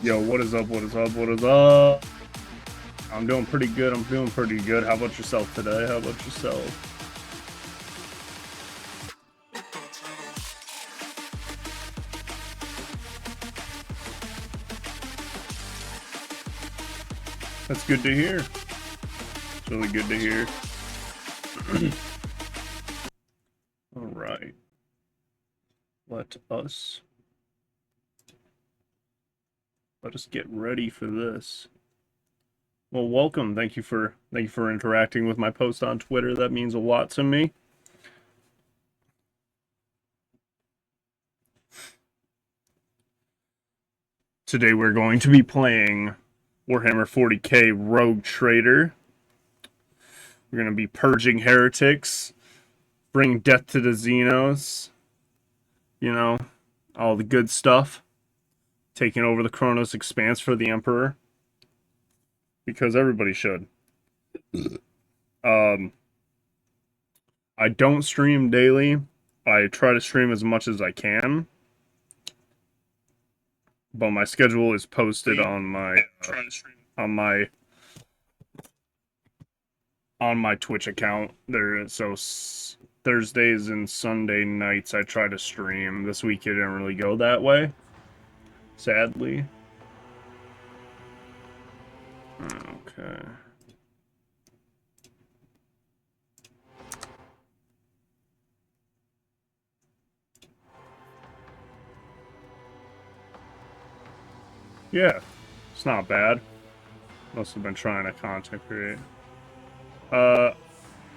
Yo, what is up? What is up? What is up? I'm doing pretty good. I'm doing pretty good. How about yourself today? How about yourself? That's good to hear. It's really good to hear. All right. Let us get ready for this. Well, welcome. Thank you for interacting with my post on Twitter. That means a lot to me. Today we're going to be playing Warhammer 40k Rogue Trader. We're going to be purging heretics, bringing death to the Xenos, you know, all the good stuff. Taking over the Kronos Expanse for the Emperor. Because everybody should. I don't stream daily. I try to stream as much as I can. But my schedule is posted on my Twitch account. So Thursdays and Sunday nights I try to stream. This week it didn't really go that way, sadly. Okay. Yeah, it's not bad. Must have been trying to content create.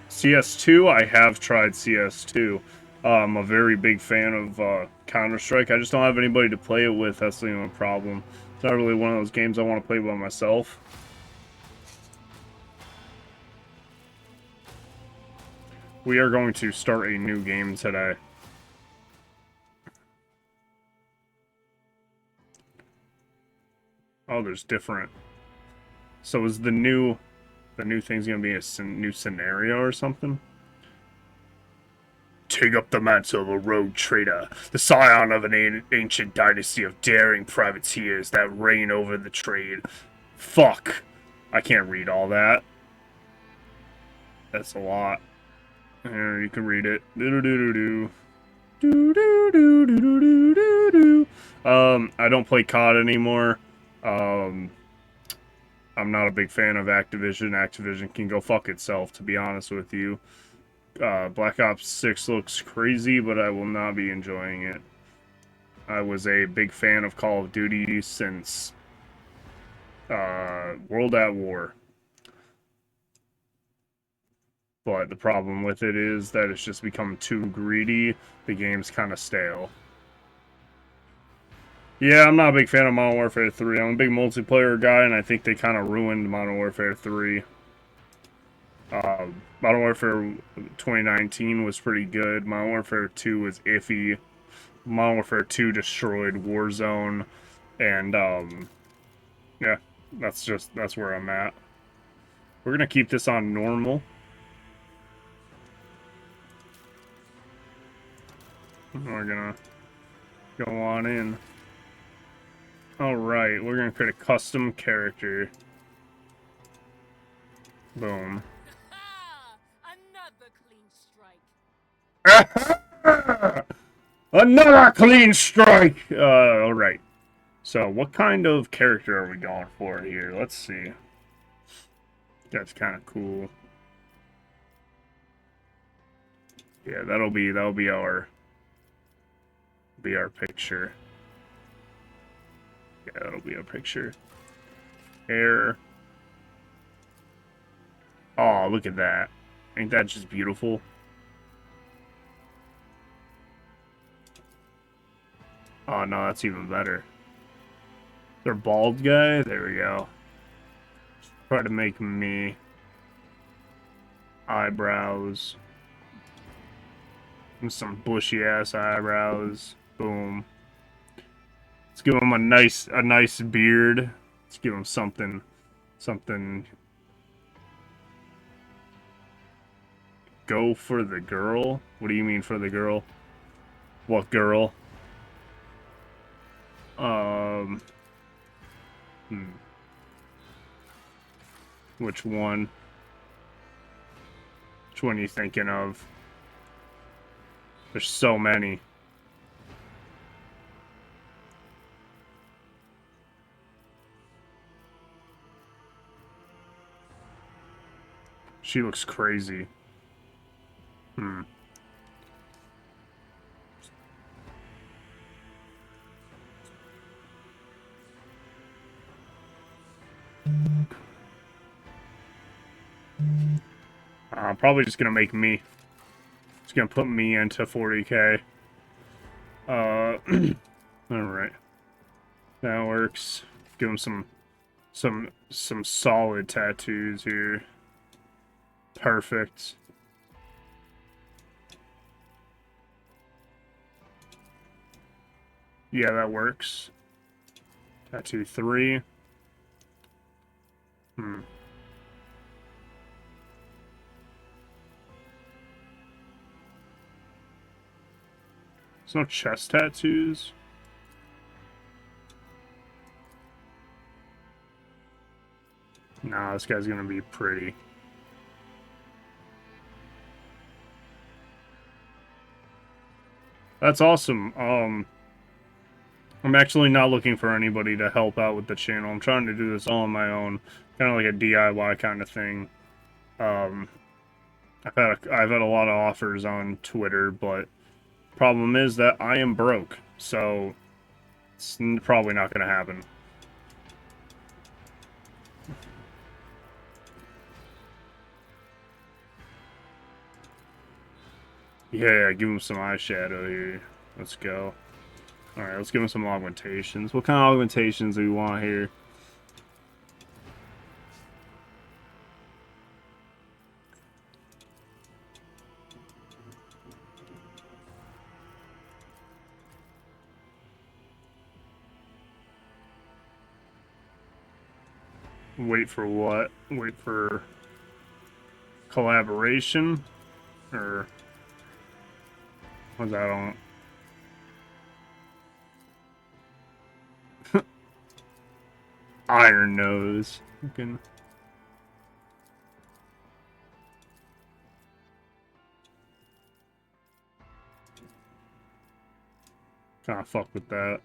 CS2, I have tried CS2. I'm a very big fan of Counter-Strike. I just don't have anybody to play it with. That's the only problem. It's not really one of those games I want to play by myself. We are going to start a new game today. Oh, there's different. So is the new thing's gonna be a new scenario or something? Take up the mantle of a rogue trader, the scion of an ancient dynasty of daring privateers that reign over the trade. Fuck. I can't read all that. That's a lot. Here, you can read it. Do-do-do-do-do. Do-do-do-do-do-do-do. I don't play COD anymore. I'm not a big fan of Activision. Activision can go fuck itself, to be honest with you. Black Ops 6 looks crazy, but I will not be enjoying it. I was a big fan of Call of Duty since World at War. But the problem with it is that it's just become too greedy. The game's kind of stale. Yeah, I'm not a big fan of Modern Warfare 3. I'm a big multiplayer guy, and I think they kind of ruined Modern Warfare 3. Modern Warfare 2019 was pretty good. Modern Warfare 2 was iffy. Modern Warfare 2 destroyed Warzone, and yeah, that's where I'm at. We're gonna keep this on normal. We're gonna go on in. Alright, we're gonna create a custom character. Boom. Another clean strike! Alright. So, what kind of character are we going for here? Let's see. That's kind of cool. Yeah, that'll be our picture. Yeah, that'll be our picture. Hair. Oh, look at that. Ain't that just beautiful? Oh, no, that's even better. They're bald guy? There we go. Try to make me. Eyebrows. And some bushy-ass eyebrows. Boom. Let's give him a nice beard. Let's give him something. Go for the girl? What do you mean for the girl? What girl? Which one? Which one are you thinking of? There's so many. She looks crazy. I'm probably just gonna make me. Just gonna put me into 40k. Alright. That works. Give him some solid tattoos here. Perfect. Yeah, that works. Tattoo 3. There's no chest tattoos. Nah, this guy's gonna be pretty. That's awesome. I'm actually not looking for anybody to help out with the channel. I'm trying to do this all on my own, kind of like a DIY kind of thing. I've had a lot of offers on Twitter, but problem is that I am broke, so it's probably not going to happen. Yeah, give him some eyeshadow here. Let's go. Alright, let's give him some augmentations. What kind of augmentations do we want here? Wait for what? Wait for collaboration? Or what's that on? Iron Nose. Fucking. Kinda fuck with that.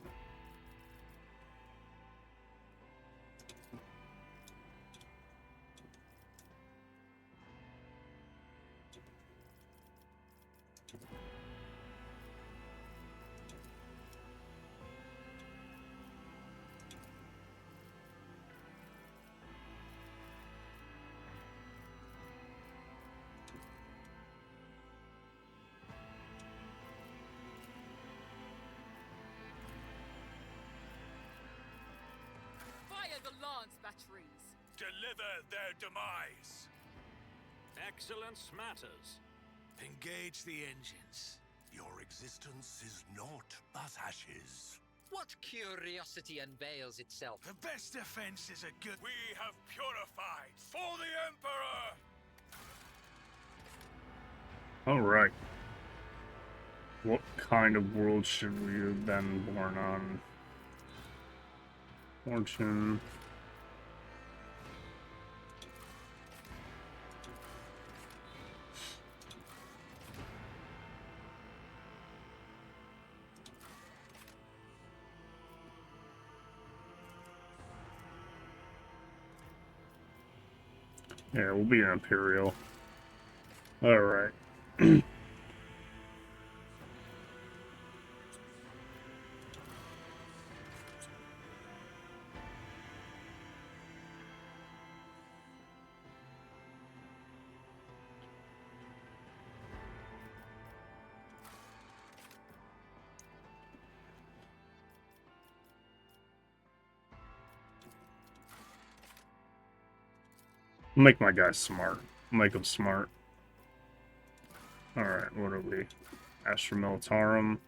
The lance batteries. Deliver their demise. Excellence matters. Engage the engines. Your existence is naught but ashes. What curiosity unveils itself? The best defense is a good... We have purified for the Emperor! Alright. What kind of world should we have been born on? Fortune. Yeah, we'll be an Imperial. Alright. Make my guy smart. Make him smart. Alright, what are we? Astra Militarum.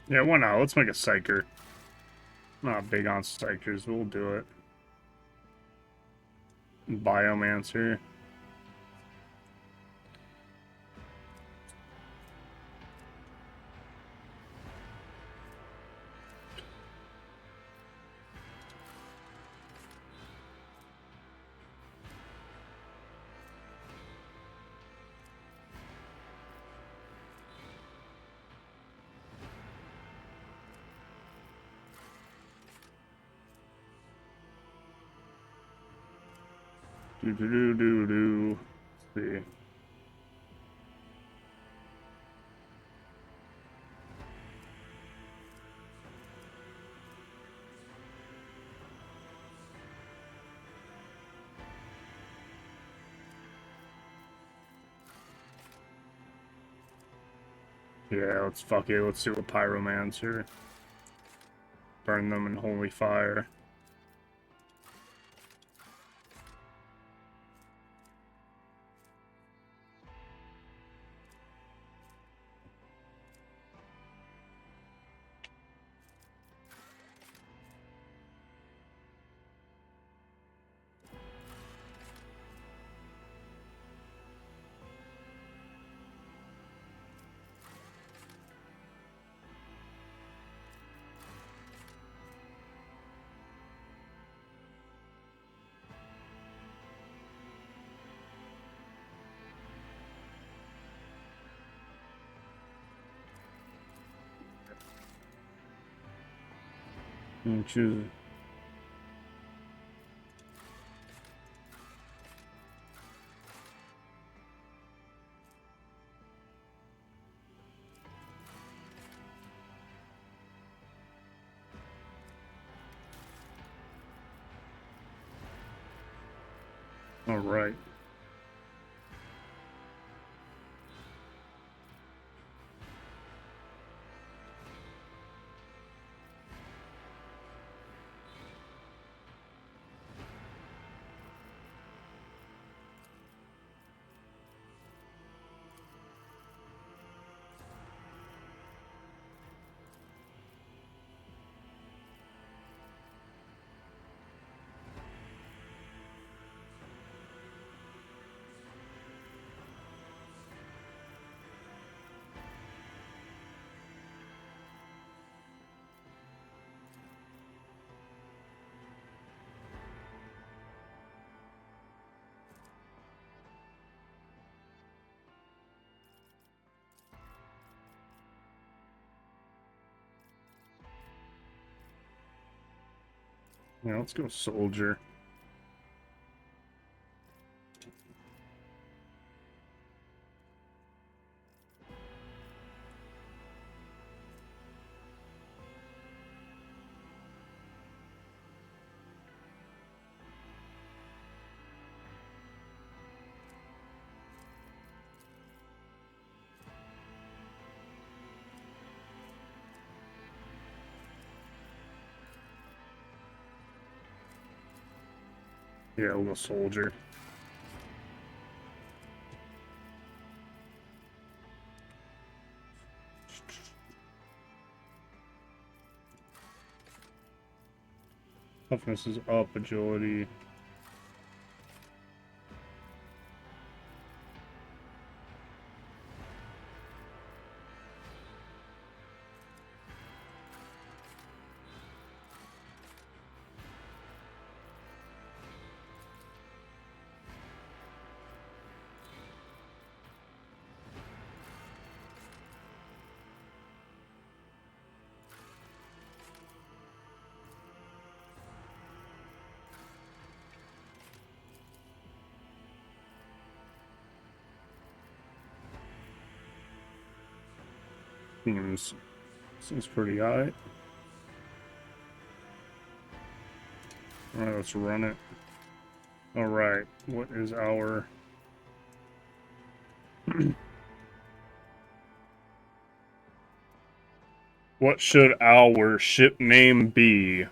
Yeah, why not? Let's make a psyker. Not big on psychers, we'll do it. Biomancer. Do. Let's see. Yeah, let's fuck it. Let's do a pyromancer. Burn them in holy fire. And choose. All right. Yeah, let's go soldier. Yeah, we'll go soldier. Toughness is up, agility. Seems pretty high. Alright, let's run it. Alright, what is our... What should our ship name be?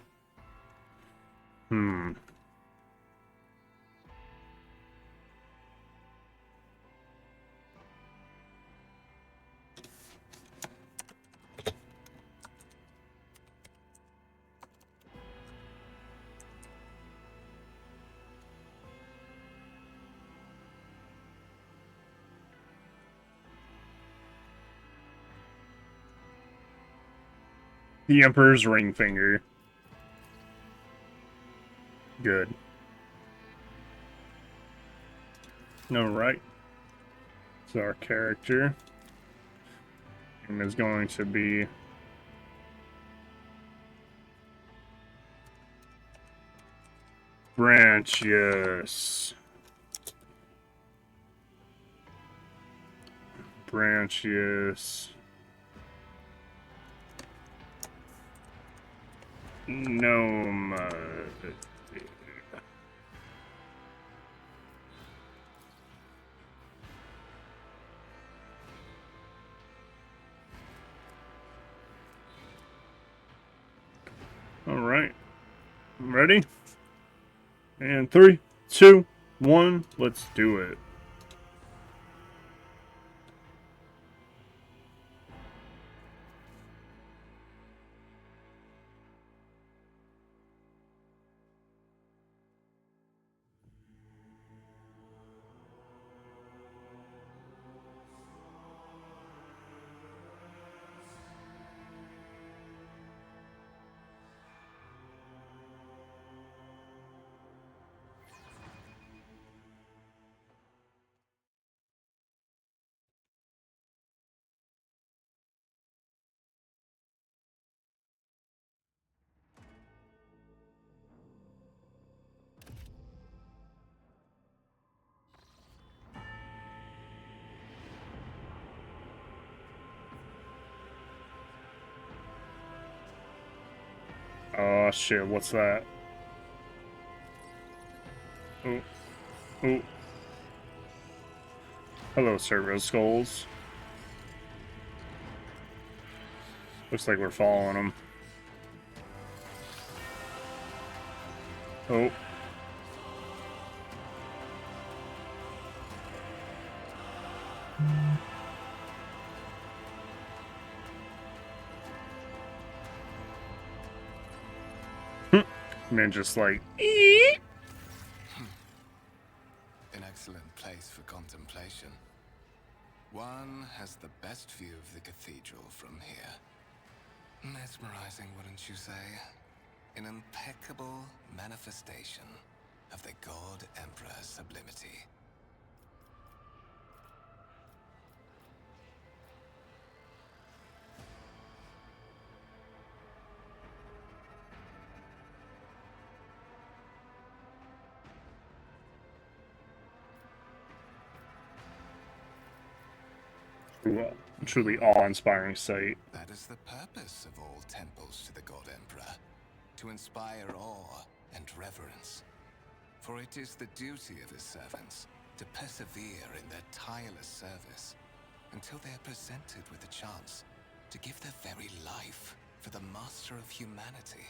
The Emperor's ring finger. Good. Alright. So our character name is going to be Branchius. Branchius. Gnome. Alright. Ready? And 3, 2, 1, let's do it. Oh shit, what's that? Oh. Oh. Hello, servo skulls. Looks like we're following them. Oh. And then just like, An excellent place for contemplation. One has the best view of the cathedral from here. Mesmerizing, wouldn't you say? An impeccable manifestation of the God Emperor's sublimity. truly awe-inspiring sight. That is the purpose of all temples to the God Emperor. To inspire awe and reverence. For it is the duty of his servants to persevere in their tireless service until they are presented with a chance to give their very life for the master of humanity.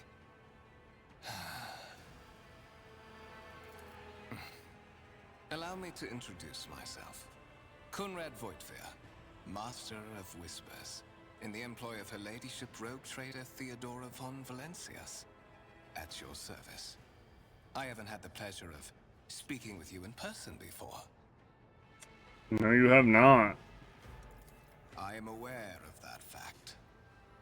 Allow me to introduce myself. Conrad Voigtveer, Master of Whispers, in the employ of Her Ladyship Rogue Trader Theodora von Valencias. At your service. I haven't had the pleasure of speaking with you in person before. No, you have not. I am aware of that fact.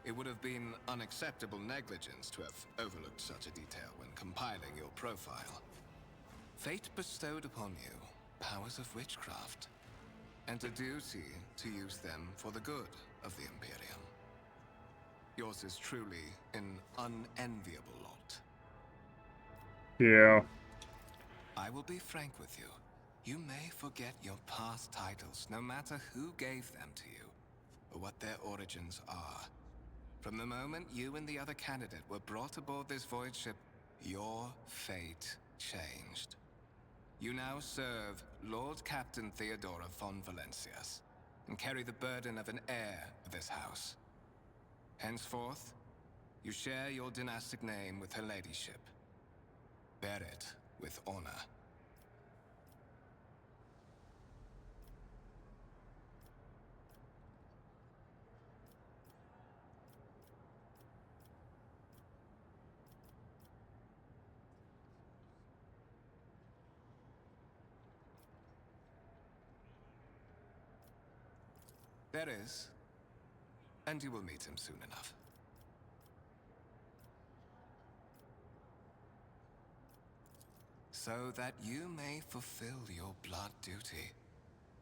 It would have been unacceptable negligence to have overlooked such a detail when compiling your profile. Fate bestowed upon you powers of witchcraft, and a duty to use them for the good of the Imperium. Yours is truly an unenviable lot. Yeah. I will be frank with you. You may forget your past titles, no matter who gave them to you, or what their origins are. From the moment you and the other candidate were brought aboard this void ship, your fate changed. You now serve Lord Captain Theodora von Valencias, and carry the burden of an heir of this house. Henceforth, you share your dynastic name with Her Ladyship. Bear it with honor. There is, and you will meet him soon enough. so that you may fulfill your blood duty.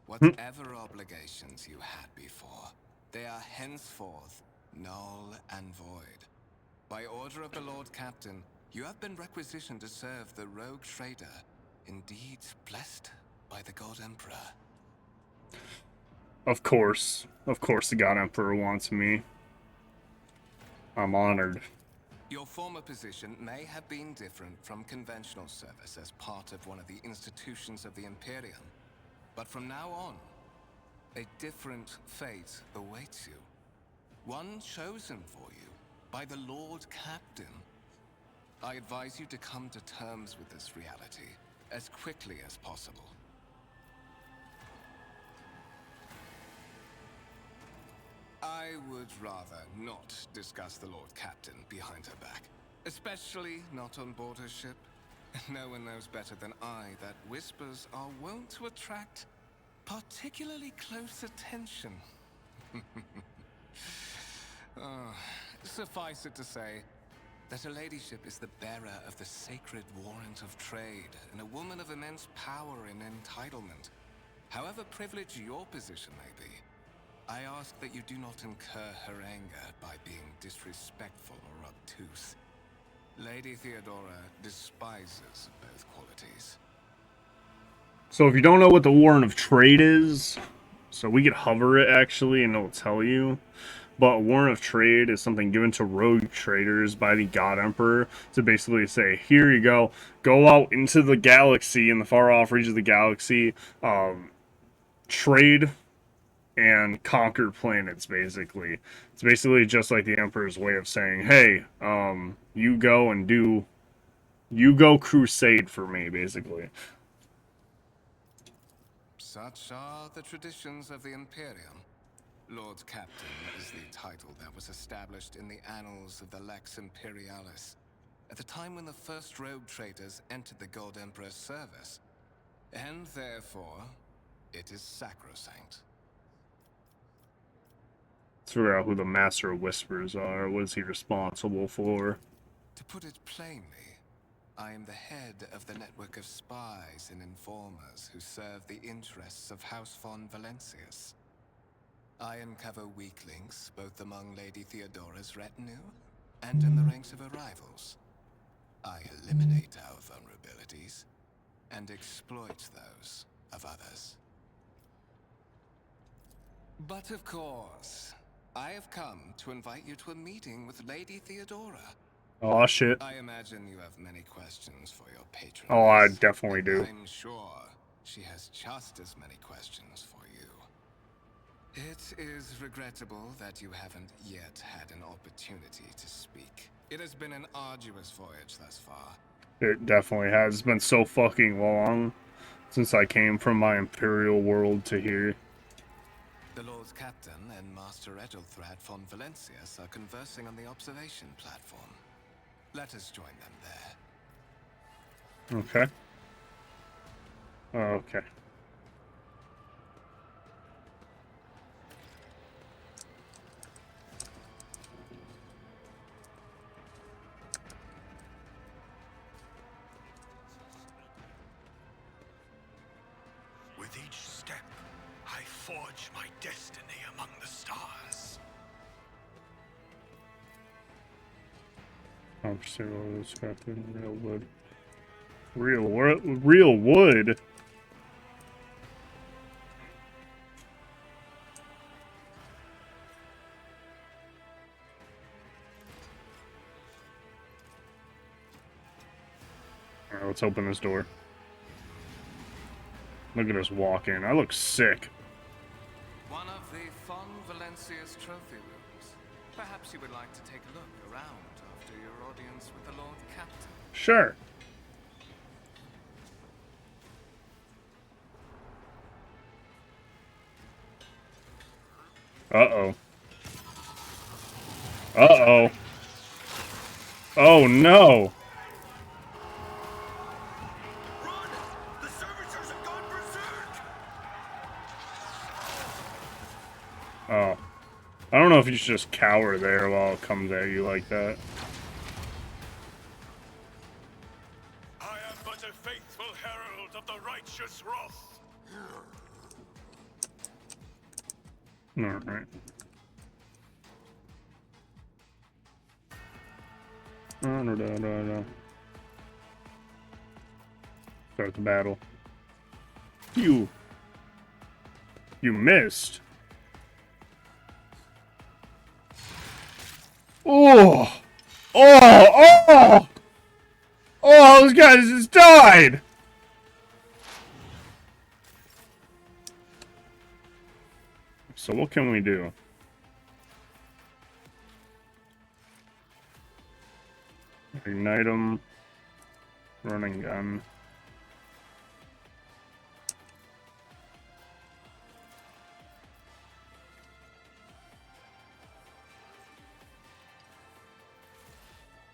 Hmm. Whatever obligations you had before, they are henceforth null and void. By order of the Lord Captain, you have been requisitioned to serve the rogue trader, indeed blessed by the God Emperor. Of course the God Emperor wants me. I'm honored. Your former position may have been different from conventional service as part of one of the institutions of the Imperium. But from now on, a different fate awaits you. One chosen for you by the Lord Captain. I advise you to come to terms with this reality as quickly as possible. I would rather not discuss the Lord Captain behind her back. Especially not on board her ship. No one knows better than I that whispers are wont to attract particularly close attention. Suffice it to say that her ladyship is the bearer of the sacred warrant of trade and a woman of immense power and entitlement. However privileged your position may be, I ask that you do not incur her anger by being disrespectful or obtuse. Lady Theodora despises both qualities. So if you don't know what the Warrant of Trade is, so we could hover it actually and it'll tell you. But a Warrant of Trade is something given to rogue traders by the God Emperor to basically say, here you go out into the galaxy, in the far off reaches of the galaxy, trade and conquer planets, basically. It's basically just like the Emperor's way of saying, hey, you go crusade for me, basically. Such are the traditions of the Imperium. Lord Captain is the title that was established in the annals of the Lex Imperialis, at the time when the first rogue traders entered the God Emperor's service, and therefore, it is sacrosanct. Let's figure out who the Master of Whispers are. What is he responsible for? To put it plainly, I am the head of the network of spies and informers who serve the interests of House von Valencius. I uncover weak links both among Lady Theodora's retinue and in the ranks of her rivals. I eliminate our vulnerabilities and exploit those of others. But of course, I have come to invite you to a meeting with Lady Theodora. Oh shit. I imagine you have many questions for your patron. Oh, I definitely do. I'm sure she has just as many questions for you. It is regrettable that you haven't yet had an opportunity to speak. It has been an arduous voyage thus far. It definitely has. It's been so fucking long since I came from my Imperial world to here. The Lord's Captain and Master Edelthrad von Valencius are conversing on the observation platform. Let us join them there. Okay. Okay. With each step, I forge my destiny among the stars. Real wood. Real wood? Alright, let's open this door. Look at us walk in. I look sick. One of the von Valencius trophy rooms. Perhaps you would like to take a look around after your audience with the Lord Captain. Sure. Uh-oh. Uh-oh. Oh, no. Run! The servitors have gone berserk! Oh. I don't know if you should just cower there while it comes at you like that. I have but but a faithful herald of the righteous wrath. Alright. No. Start the battle. You missed. Oh! Oh, those guys just died! So what can we do? Ignite them. Running gun.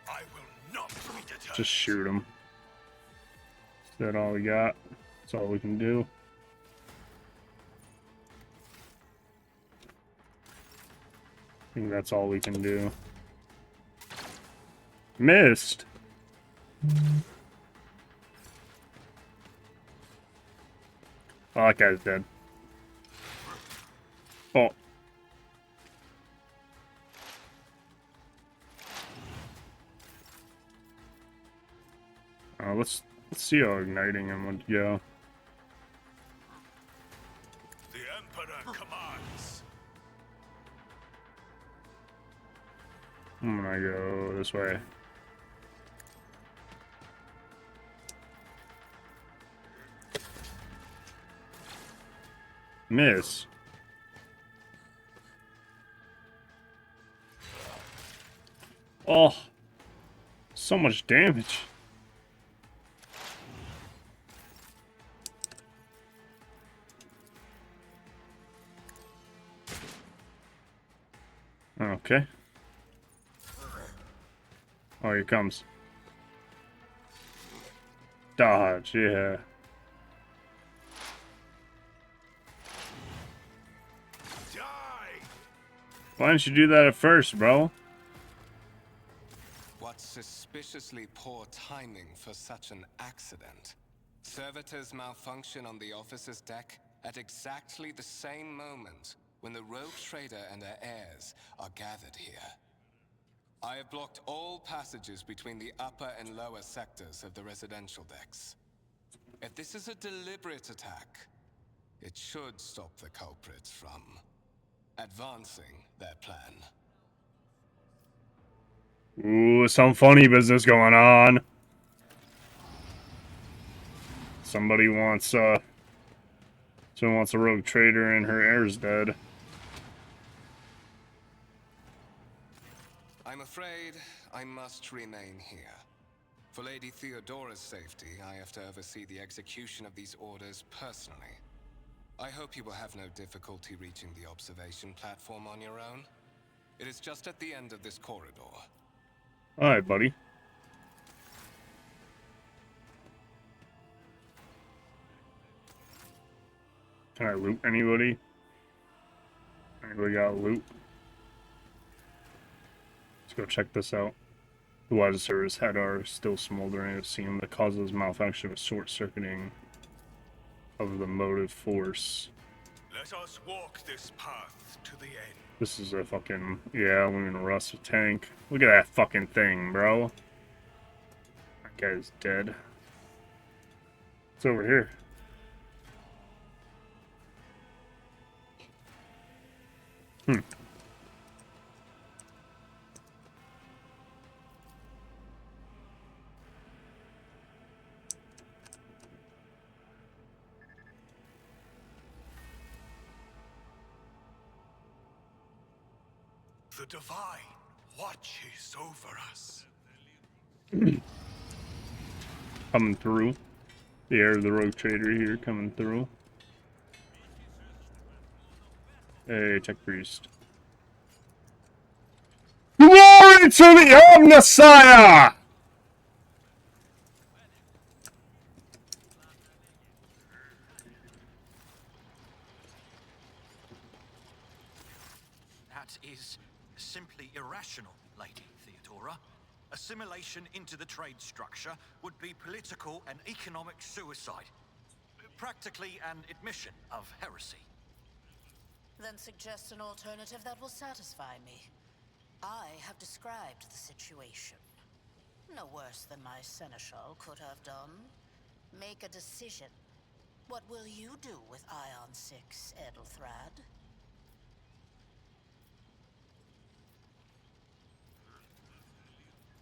I will not be deterred. Just shoot them. Is that all we got? That's all we can do. I think that's all we can do. Missed! Oh, that guy's dead. Oh. Let's see how igniting him would go. The Emperor commands. I'm gonna go this way. Miss. Oh, so much damage. Okay. Oh, here comes. Dodge, yeah. Die! Why didn't you do that at first, bro? What suspiciously poor timing for such an accident. Servitors malfunction on the officer's deck at exactly the same moment when the rogue trader and her heirs are gathered here. I have blocked all passages between the upper and lower sectors of the residential decks. If this is a deliberate attack, it should stop the culprits from advancing their plan. Ooh, some funny business going on. Somebody wants a rogue trader and her heirs dead. I'm afraid I must remain here. For Lady Theodora's safety, I have to oversee the execution of these orders personally. I hope you will have no difficulty reaching the observation platform on your own. It is just at the end of this corridor. Alright, buddy. Can I loot anybody? Anybody got loot? Let's go check this out. The water servers head are still smoldering. It seems the cause of this malfunction was short-circuiting of the motive force. Let us walk this path to the end. This is a fucking, yeah, aluminum rust tank. Look at that fucking thing, bro. That guy's dead. It's over here. The Divine watches over us. Coming through. The heir of the rogue trader here coming through. Hey, tech priest. Glory to the Omnissiah! That is simply irrational, Lady Theodora. Assimilation into the trade structure would be political and economic suicide. Practically an admission of heresy. Then suggest an alternative that will satisfy me. I have described the situation. No worse than my seneschal could have done. Make a decision. What will you do with Ion 6, Edelthrad?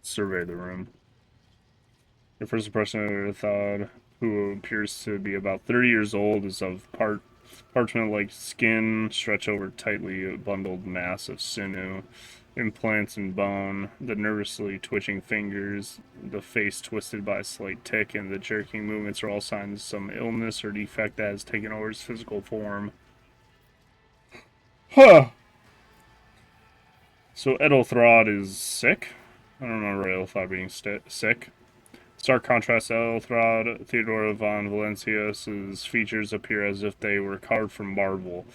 Survey the room. Your first impression of Edelthrad, who appears to be about 30 years old, is of parchment-like skin, stretched over tightly bundled mass of sinew, implants and bone, the nervously twitching fingers, the face twisted by a slight tic, and the jerking movements are all signs of some illness or defect that has taken over his physical form. Huh. So Edelthrad is sick? I don't remember Edelthrad being sick. Stark contrast to Edelthrad, Theodora von Valencius's features appear as if they were carved from marble.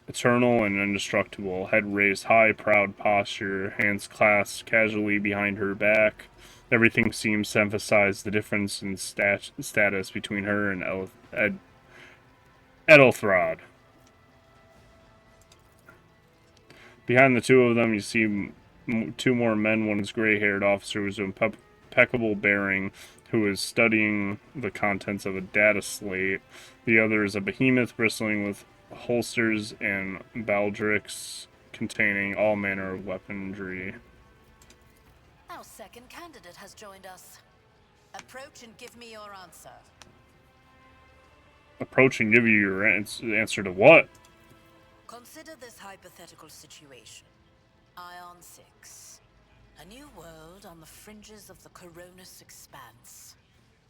Eternal and indestructible, head raised high, proud posture, hands clasped casually behind her back. Everything seems to emphasize the difference in status between her and Edelthrad. Behind the two of them, you see two more men. One is gray-haired officer with impeccable bearing, who is studying the contents of a data slate. The other is a behemoth bristling with holsters and baldricks containing all manner of weaponry. Our second candidate has joined us. Approach and give me your answer. Approach and give you your answer to what? Consider this hypothetical situation. Ion 6. A new world on the fringes of the Coronis expanse.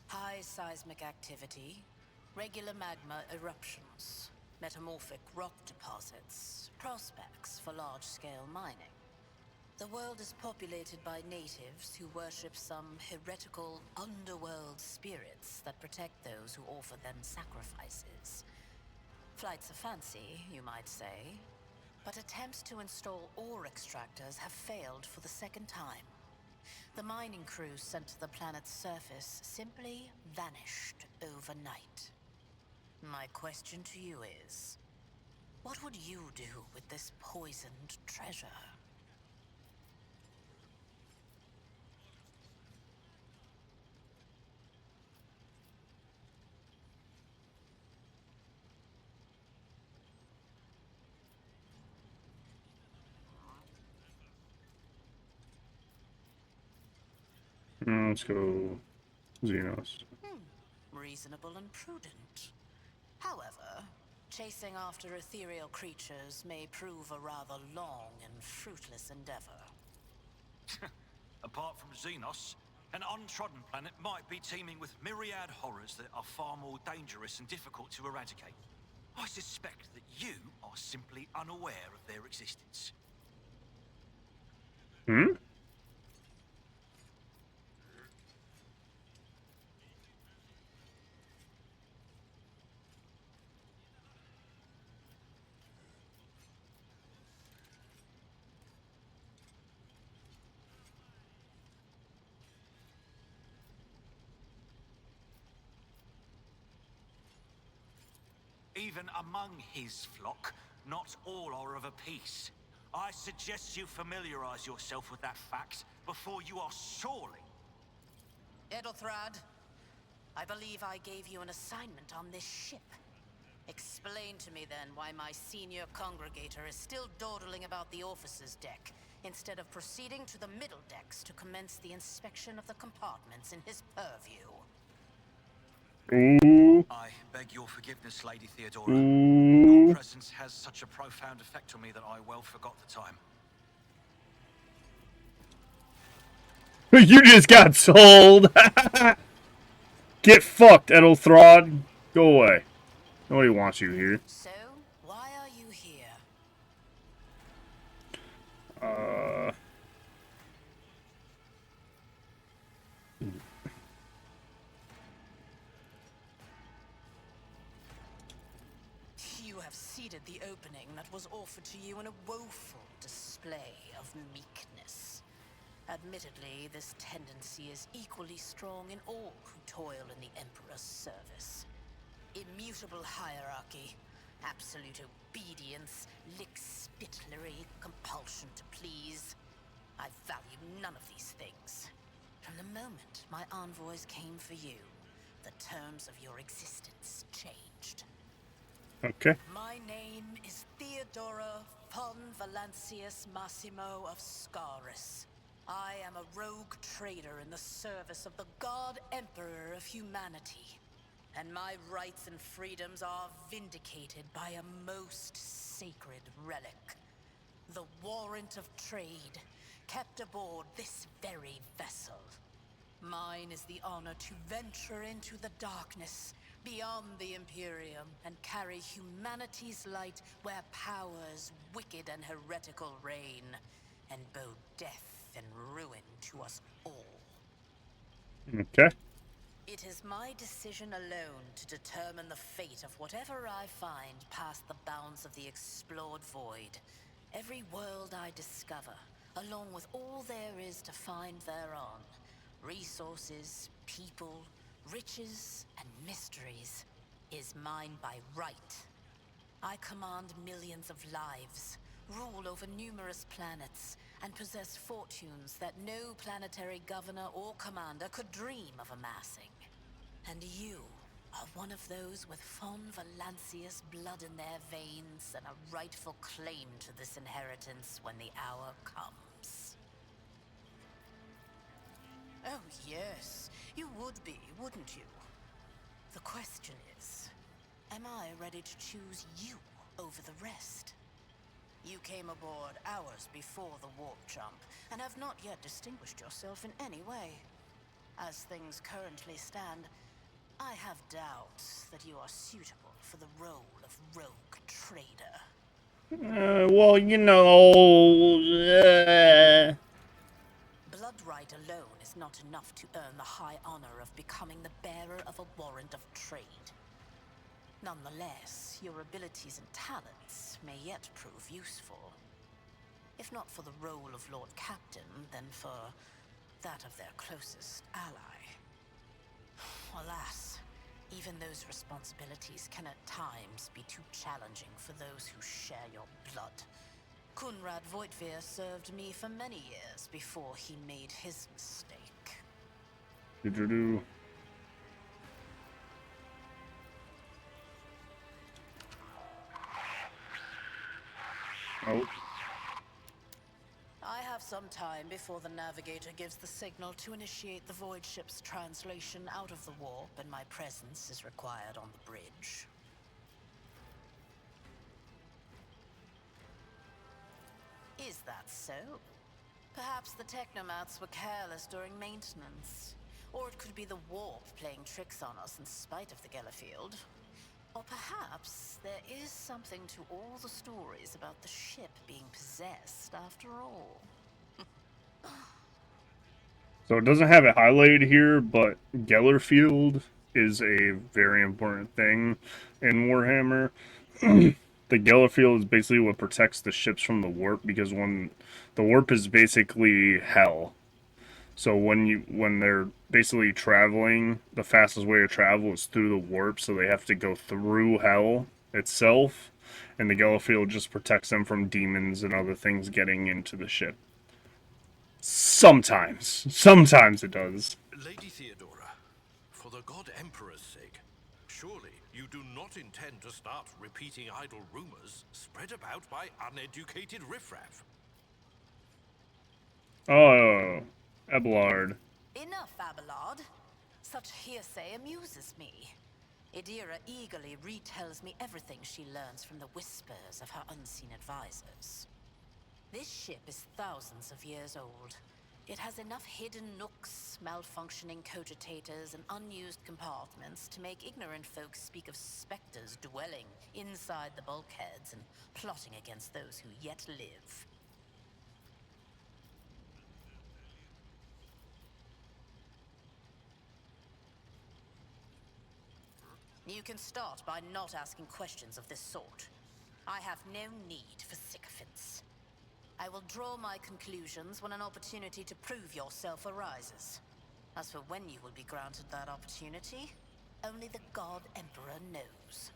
High seismic activity, regular magma eruptions, metamorphic rock deposits, prospects for large-scale mining. The world is populated by natives who worship some heretical underworld spirits that protect those who offer them sacrifices. Flights of fancy, you might say, but attempts to install ore extractors have failed for the second time. The mining crews sent to the planet's surface simply vanished overnight. My question to you is, what would you do with this poisoned treasure? Let's go Xenos. Reasonable and prudent. However, chasing after ethereal creatures may prove a rather long and fruitless endeavor. Apart from Xenos, an untrodden planet might be teeming with myriad horrors that are far more dangerous and difficult to eradicate. I suspect that you are simply unaware of their existence. Hmm? Even among his flock, not all are of a piece. I suggest you familiarize yourself with that fact before you are sorely... Edelthrad, I believe I gave you an assignment on this ship. Explain to me then why my senior congregator is still dawdling about the officer's deck, instead of proceeding to the middle decks to commence the inspection of the compartments in his purview. Ooh. I beg your forgiveness, Lady Theodora. Ooh. Your presence has such a profound effect on me that I well forgot the time. You just got sold! Get fucked, Edelthrad. Go away. Nobody wants you here. So, why are you here? You have seeded the opening that was offered to you in a woeful display of meekness. Admittedly, this tendency is equally strong in all who toil in the Emperor's service. Immutable hierarchy, absolute obedience, lick-spittlery, compulsion to please. I value none of these things. From the moment my envoys came for you, the terms of your existence changed. Okay. My name is Theodora von Valancius Massimo of Scaris. I am a rogue trader in the service of the God Emperor of humanity. And my rights and freedoms are vindicated by a most sacred relic. The warrant of trade, kept aboard this very vessel. Mine is the honor to venture into the darkness, beyond the Imperium, and carry humanity's light where powers wicked and heretical reign, and bow death and ruin to us all. Okay. It is my decision alone to determine the fate of whatever I find past the bounds of the explored void. Every world I discover, along with all there is to find thereon. Resources, people, riches, and mysteries, is mine by right. I command millions of lives, rule over numerous planets, and possess fortunes that no planetary governor or commander could dream of amassing. And you are one of those with von Valancius blood in their veins and a rightful claim to this inheritance when the hour comes. Oh yes, you would be, wouldn't you? The question is, am I ready to choose you over the rest? You came aboard hours before the warp jump, and have not yet distinguished yourself in any way. As things currently stand, I have doubts that you are suitable for the role of rogue trader. Well, you know, Bloodright alone is not enough to earn the high honor of becoming the bearer of a warrant of trade. Nonetheless, your abilities and talents may yet prove useful. If not for the role of Lord Captain, then for that of their closest ally. Alas, even those responsibilities can at times be too challenging for those who share your blood. Kunrad Voitvir served me for many years before he made his mistake. do. Oh. I have some time before the navigator gives the signal to initiate the void ship's translation out of the warp, and my presence is required on the bridge. Is that so? Perhaps the technomats were careless during maintenance. Or it could be the warp playing tricks on us in spite of the Gellerfield. Or perhaps there is something to all the stories about the ship being possessed after all. So it doesn't have it highlighted here, but Gellerfield is a very important thing in Warhammer. The Gellerfield is basically what protects the ships from the warp, because when the warp is basically hell. So when they're basically traveling, the fastest way to travel is through the warp, so they have to go through hell itself, and the Gellerfield just protects them from demons and other things getting into the ship. Sometimes it does. Lady Theodora, for the God Emperor's sake, surely you do not intend to start repeating idle rumors spread about by uneducated riffraff. Oh, Abelard. Enough, Abelard. Such hearsay amuses me. Idira eagerly retells me everything she learns from the whispers of her unseen advisors. This ship is thousands of years old. It has enough hidden nooks, malfunctioning cogitators, and unused compartments to make ignorant folks speak of specters dwelling inside the bulkheads and plotting against those who yet live. You can start by not asking questions of this sort. I have no need for sycophants. I will draw my conclusions when an opportunity to prove yourself arises. As for when you will be granted that opportunity, only the God Emperor knows.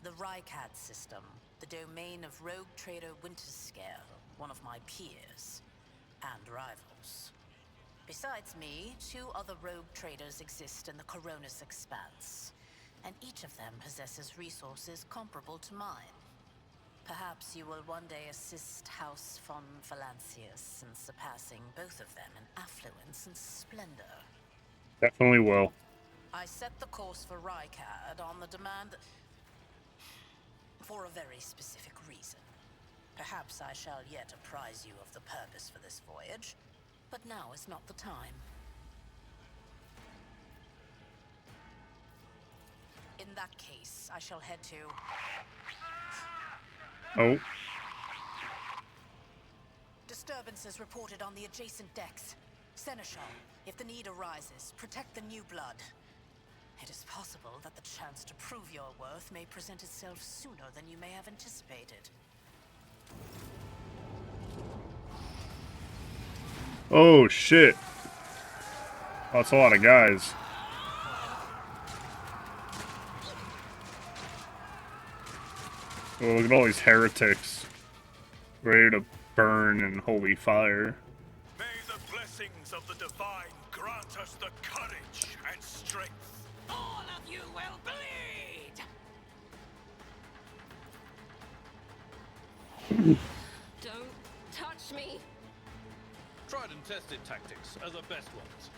The Rycad system, the domain of rogue trader Winterscale, one of my peers, and rivals. Besides me, 2 other rogue traders exist in the Coronis Expanse, and each of them possesses resources comparable to mine. Perhaps you will one day assist House von Valancius in surpassing both of them in affluence and splendor. Definitely will. I set the course for Rycad on the demand that... for a very specific reason. Perhaps I shall yet apprise you of the purpose for this voyage, but now is not the time. In that case, I shall head to... Oh. Disturbances reported on the adjacent decks. Seneschal, if the need arises, protect the new blood. It is possible that the chance to prove your worth may present itself sooner than you may have anticipated. Oh, shit. That's a lot of guys. Oh, look at all these heretics. Ready to burn in holy fire. May the blessings of the divine grant us the courage and strength. All of you will bleed! Don't touch me! Tried and tested tactics are the best ones.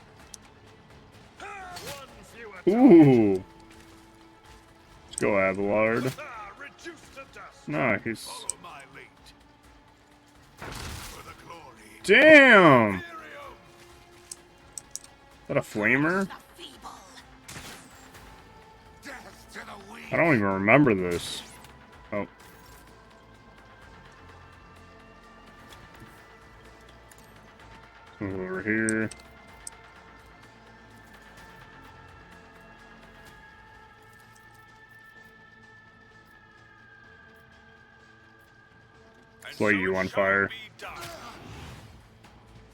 One fewer Ooh. Let's go, Abelard. reduced to dust. Nice. Follow my lead. For the glory. Damn! Imperium. Is that a flamer? The feeble. Death to the weak. I don't even remember this. Oh. Over here. And Light so you it on shall fire. be done.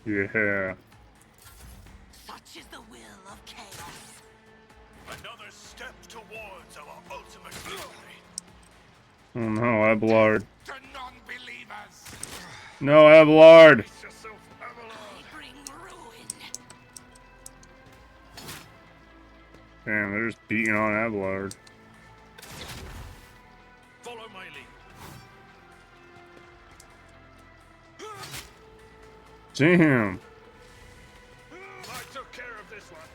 Yeah. Such is the will of chaos. Another step towards our ultimate glory. Oh no, Abelard. To non-believers. No, Abelard! Brace yourself, Avalon. I bring ruin. Damn, they're just beating on Abelard. Follow my lead. Damn. I took care of this one.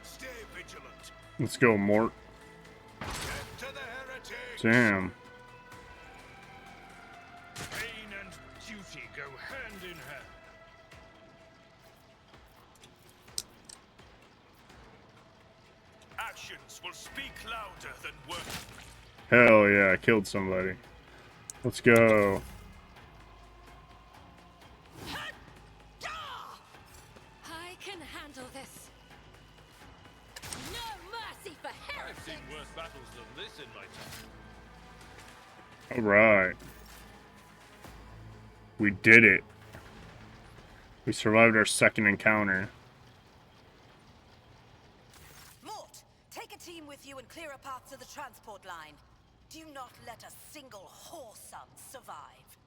Stay vigilant. Let's go, Mort. Death to the heretics. Damn. Pain and duty go hand in hand. Actions will speak louder than words. Hell yeah, I killed somebody. Let's go. I can handle this. No mercy for I've seen heretics! worse battles than this in my time. Alright. We did it. We survived our second encounter. Mort, take a team with you and clear a path to the transport line. Do not let a single whoreson survive.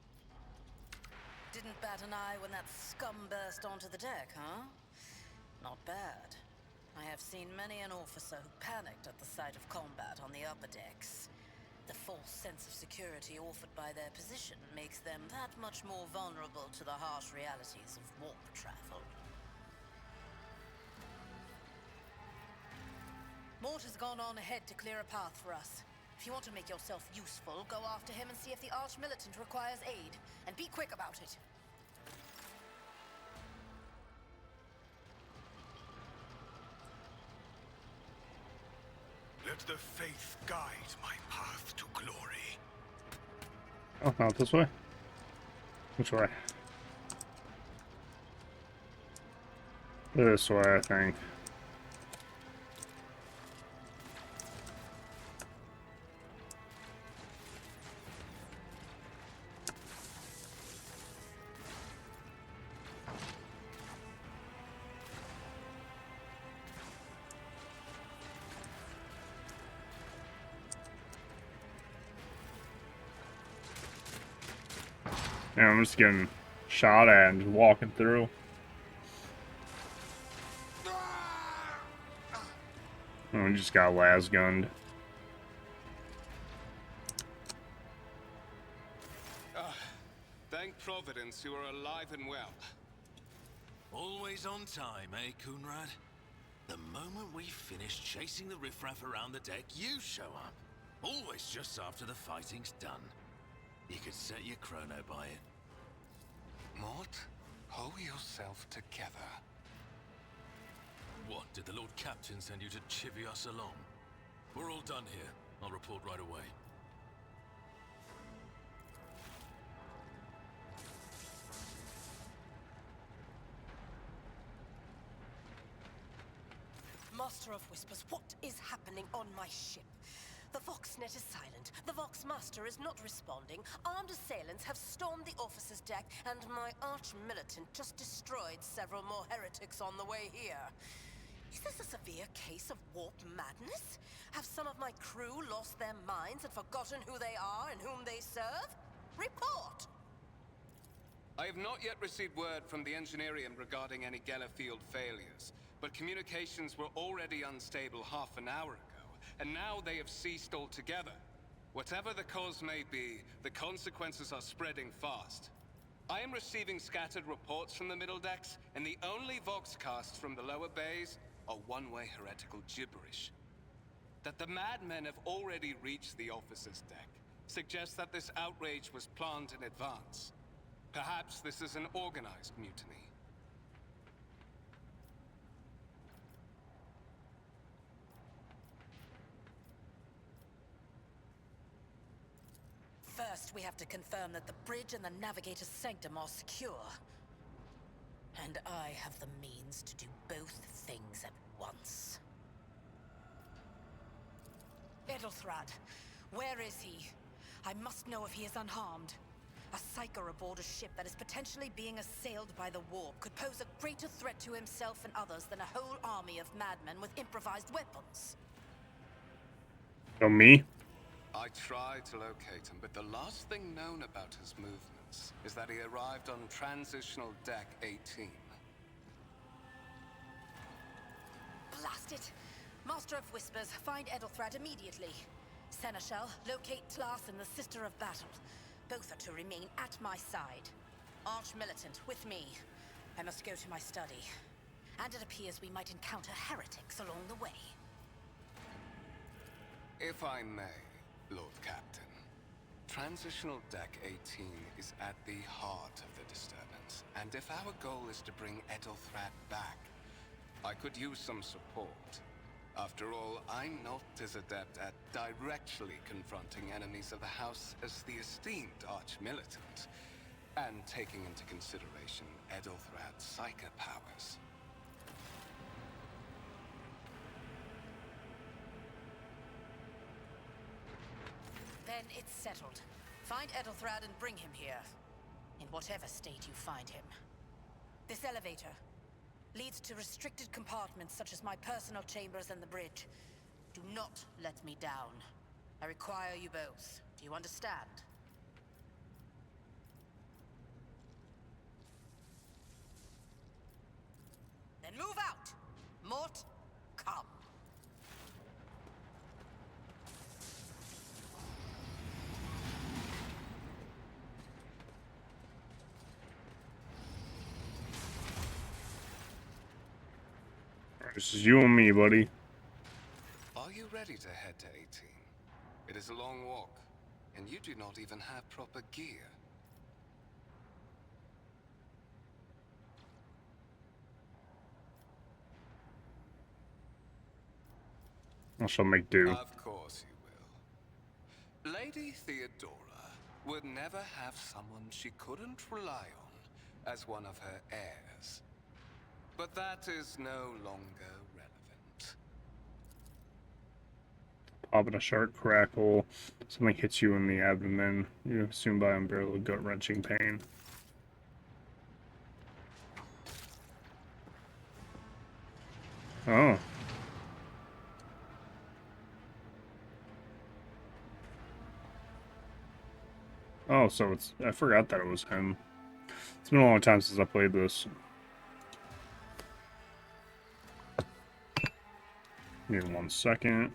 Didn't bat an eye when that scum burst onto the deck, huh? Not bad. I have seen many an officer who panicked at the sight of combat on the upper decks. The false sense of security offered by their position makes them that much more vulnerable to the harsh realities of warp travel. Mort has gone on ahead to clear a path for us. If you want to make yourself useful, go after him and see if the Arch-Militant requires aid. And be quick about it. Let the faith guide my path to glory. Oh, not this way? Which way? This way, I think. And I'm just getting shot at and just walking through. Oh, we just got las gunned. Thank Providence you are alive and well. Always on time, eh, Coonrad? The moment we finish chasing the riffraff around the deck, you show up. Always just after the fighting's done. You could set your chrono by it. Mort, hold yourself together. What, did the Lord Captain send you to chivvy us along? We're all done here. I'll report right away. Master of Whispers, what is happening on my ship? The Voxnet is silent. The Vox Master is not responding. Armed assailants have stormed the officer's deck, and my arch-militant just destroyed several more heretics on the way here. Is this a severe case of warp madness? Have some of my crew lost their minds and forgotten who they are and whom they serve? Report! I have not yet received word from the Engineerium regarding any Gellerfield failures, but communications were already unstable half an hour ago, and now they have ceased altogether. Whatever the cause may be, the consequences are spreading fast. I am receiving scattered reports from the middle decks, and the only voxcasts from the lower bays are one-way heretical gibberish. That the madmen have already reached the officer's deck suggests that this outrage was planned in advance. Perhaps this is an organized mutiny. First, we have to confirm that the bridge and the navigator's sanctum are secure. And I have the means to do both things at once. Edelthrad, where is he? I must know if he is unharmed. A psyker aboard a ship that is potentially being assailed by the warp could pose a greater threat to himself and others than a whole army of madmen with improvised weapons. Oh, me? I tried to locate him, but the last thing known about his movements is that he arrived on Transitional Deck 18. Blast it! Master of Whispers, find Edelthrad immediately. Seneschal, locate Tlas and the Sister of Battle. Both are to remain at my side. Arch-militant, with me. I must go to my study. And it appears we might encounter heretics along the way. If I may, Lord Captain, Transitional Deck 18 is at the heart of the disturbance, and if our goal is to bring Edelthrad back, I could use some support. After all, I'm not as adept at directly confronting enemies of the House as the esteemed Arch-Militant, and taking into consideration Edelthrad's psychic powers. Then it's settled. Find Edelthrad and bring him here. In whatever state you find him. This elevator leads to restricted compartments such as my personal chambers and the bridge. Do not let me down. I require you both. Do you understand? Then move out! Mort, come. This is you and me, buddy. Are you ready to head to 18? It is a long walk, and you do not even have proper gear. I shall make do. Of course you will. Lady Theodora would never have someone she couldn't rely on as one of her heirs. But that is no longer relevant. Popping a sharp crackle. Something hits you in the abdomen. You assume by unbearable gut-wrenching pain. Oh. Oh, so it's... I forgot that it was him. It's been a long time since I played this. Give me 1 second.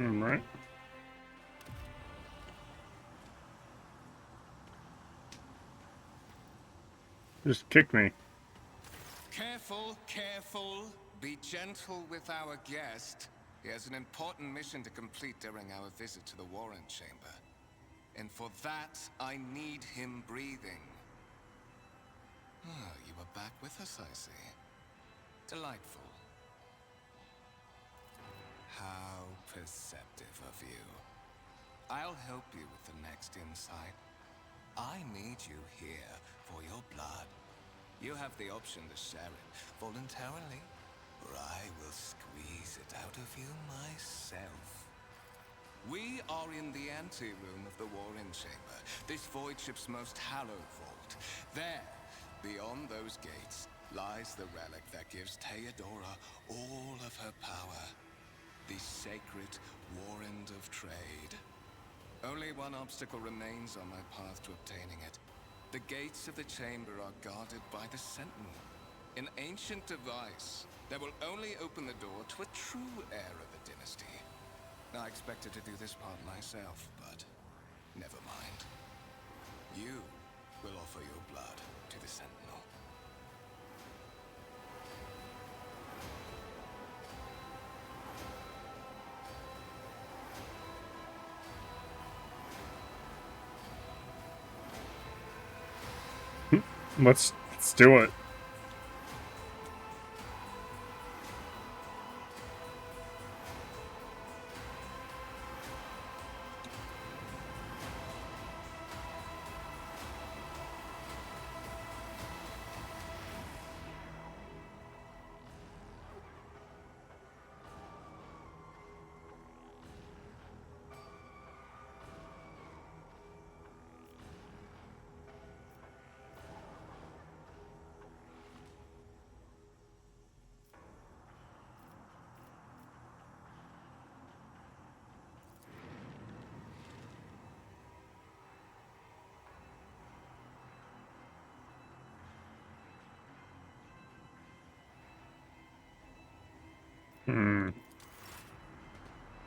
Alright. Just kick me. Careful, careful. Be gentle with our guest. He has an important mission to complete during our visit to the Warren Chamber. And for that, I need him breathing. Ah, you are back with us, I see. Delightful. How perceptive of you. I'll help you with the next insight. I need you here for your blood. You have the option to share it voluntarily, or I will squeeze it out of you myself. We are in the anteroom of the Warren Chamber, this void ship's most hallowed vault. There, beyond those gates, lies the relic that gives Theodora all of her power. The sacred Warrant of Trade. Only one obstacle remains on my path to obtaining it. The gates of the chamber are guarded by the Sentinel, an ancient device that will only open the door to a true heir of the dynasty. I expected to do this part myself, but never mind. You will offer your blood to the Sentinel. Let's do it.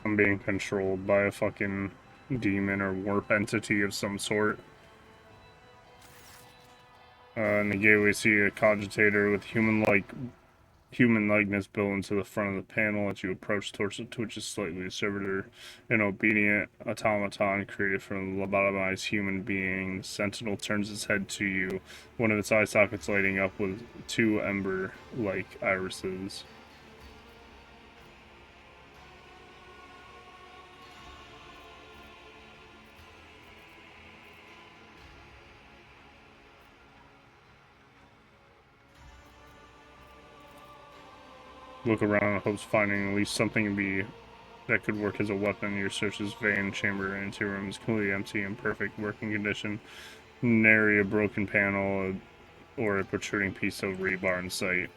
I'm being controlled by a fucking demon or warp entity of some sort. In the gateway, see a cogitator with human likeness built into the front of the panel. As you approach, torso twitches slightly. The servitor, an obedient automaton created from a lobotomized human being. The sentinel turns its head to you, one of its eye sockets lighting up with 2 ember-like irises. Look around and hopes finding at least something that could work as a weapon. Your search's vein chamber and anteroom is completely empty in perfect working condition. Nary a broken panel or a protruding piece of rebar in sight.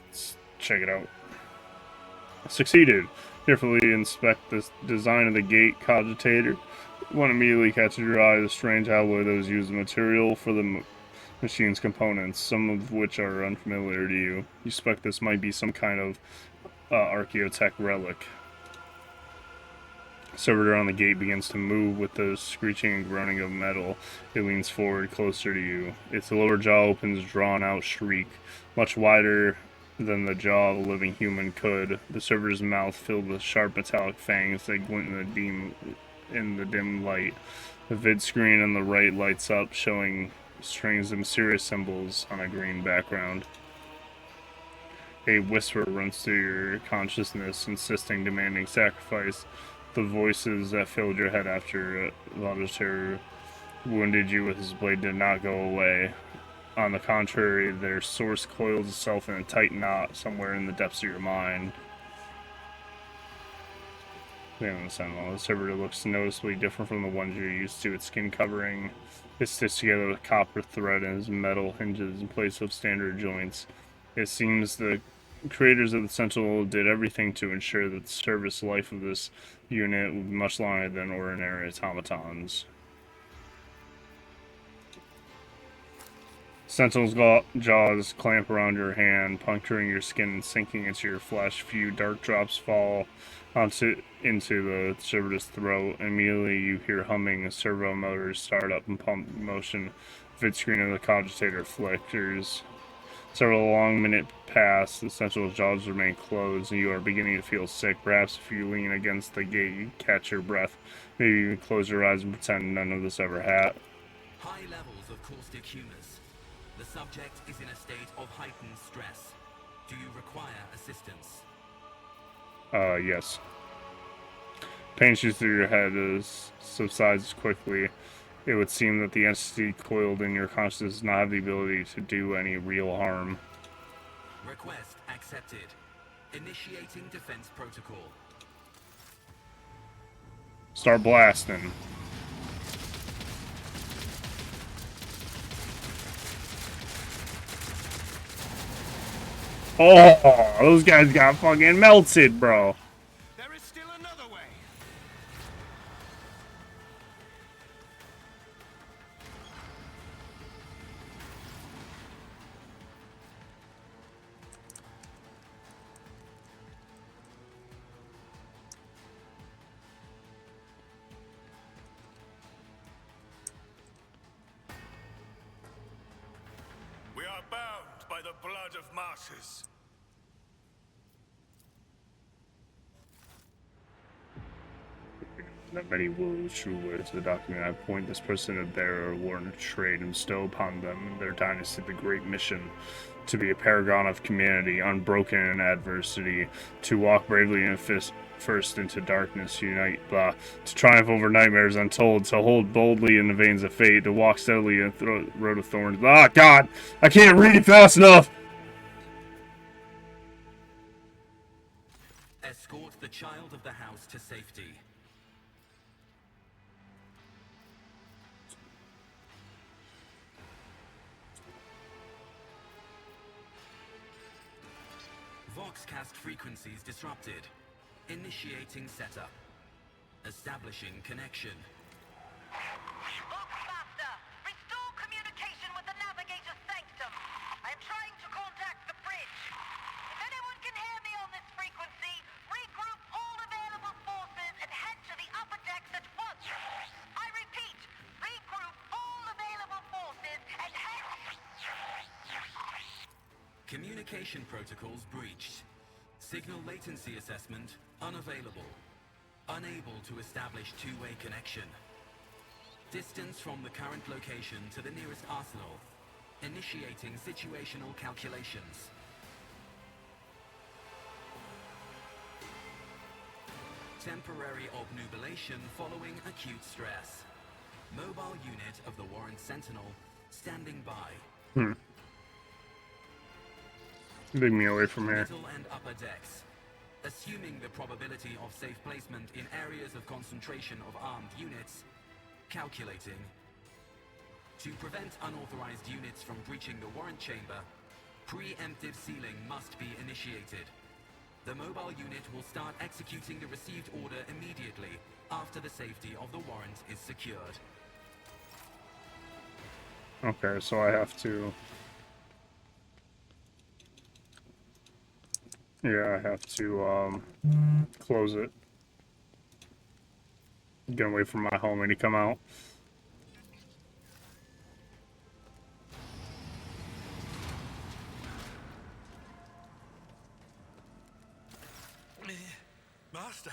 Let's check it out. Succeeded. Carefully inspect the design of the gate cogitator. One immediately catches your eye, the strange alloy that was used as material for the machine's components, some of which are unfamiliar to you. You suspect this might be some kind of archaeotech relic. The servitor on the gate begins to move with the screeching and groaning of metal. It leans forward, closer to you. Its lower jaw opens, drawn-out shriek, much wider than the jaw of a living human could. The servitor's mouth filled with sharp metallic fangs that glint in the dim light. The vid screen on the right lights up, showing strings of mysterious symbols on a green background. A whisper runs through your consciousness, insisting, demanding sacrifice. The voices that filled your head after Vladimir wounded you with his blade did not go away. On the contrary, their source coils itself in a tight knot somewhere in the depths of your mind. The Sentinel. The servitor looks noticeably different from the ones you're used to. Its skin covering is stitched together with copper thread and its metal hinges in place of standard joints. It seems the creators of the Sentinel did everything to ensure that the service life of this unit would be much longer than ordinary automatons. Sentinel's jaws clamp around your hand, puncturing your skin and sinking into your flesh. Few dark drops fall into the servitor's throat. Immediately you hear humming as servo motors start up and pump motion. Vid screen of the cogitator flickers. Several long minutes pass, the Sentinel's jaws remain closed, and you are beginning to feel sick. Perhaps if you lean against the gate, you catch your breath. Maybe you close your eyes and pretend none of this ever happened. High levels of caustic humus. The subject is in a state of heightened stress. Do you require assistance? Yes. Pain shoots through your head as subsides quickly. It would seem that the entity coiled in your consciousness does not have the ability to do any real harm. Request accepted. Initiating defense protocol. Start blasting. Oh, those guys got fucking melted, bro. There is still another way. We are bound by the blood of martyrs. That many wolves, true words of the document, I appoint this person to bearer, warrant of trade, and bestow upon them and their dynasty the great mission to be a paragon of humanity, unbroken in adversity, to walk bravely and first into darkness, unite, blah, to triumph over nightmares untold, to hold boldly in the veins of fate, to walk steadily in the road of thorns. Ah, God, I can't read fast enough! Escort the child of the house to safety. Voxcast frequencies disrupted. Initiating setup. Establishing connection. Voxmaster, restore communication with the navigator's sanctum. I am trying to contact the bridge. If anyone can hear me on this frequency, regroup all available forces and head to the upper decks at once. I repeat, regroup all available forces and head... Communication protocols breached. Signal latency assessment unavailable. Unable to establish two-way connection. Distance from the current location to the nearest arsenal. Initiating situational calculations. Temporary obnubilation following acute stress. Mobile unit of the Warrant Sentinel standing by. Leave me away from here. Middle and upper decks. Assuming the probability of safe placement in areas of concentration of armed units. Calculating. To prevent unauthorized units from breaching the warrant chamber, preemptive sealing must be initiated. The mobile unit will start executing the received order immediately after the safety of the warrant is secured. Okay, so I have to... Yeah, I have to, close it. Gonna wait for my homie to come out. Master,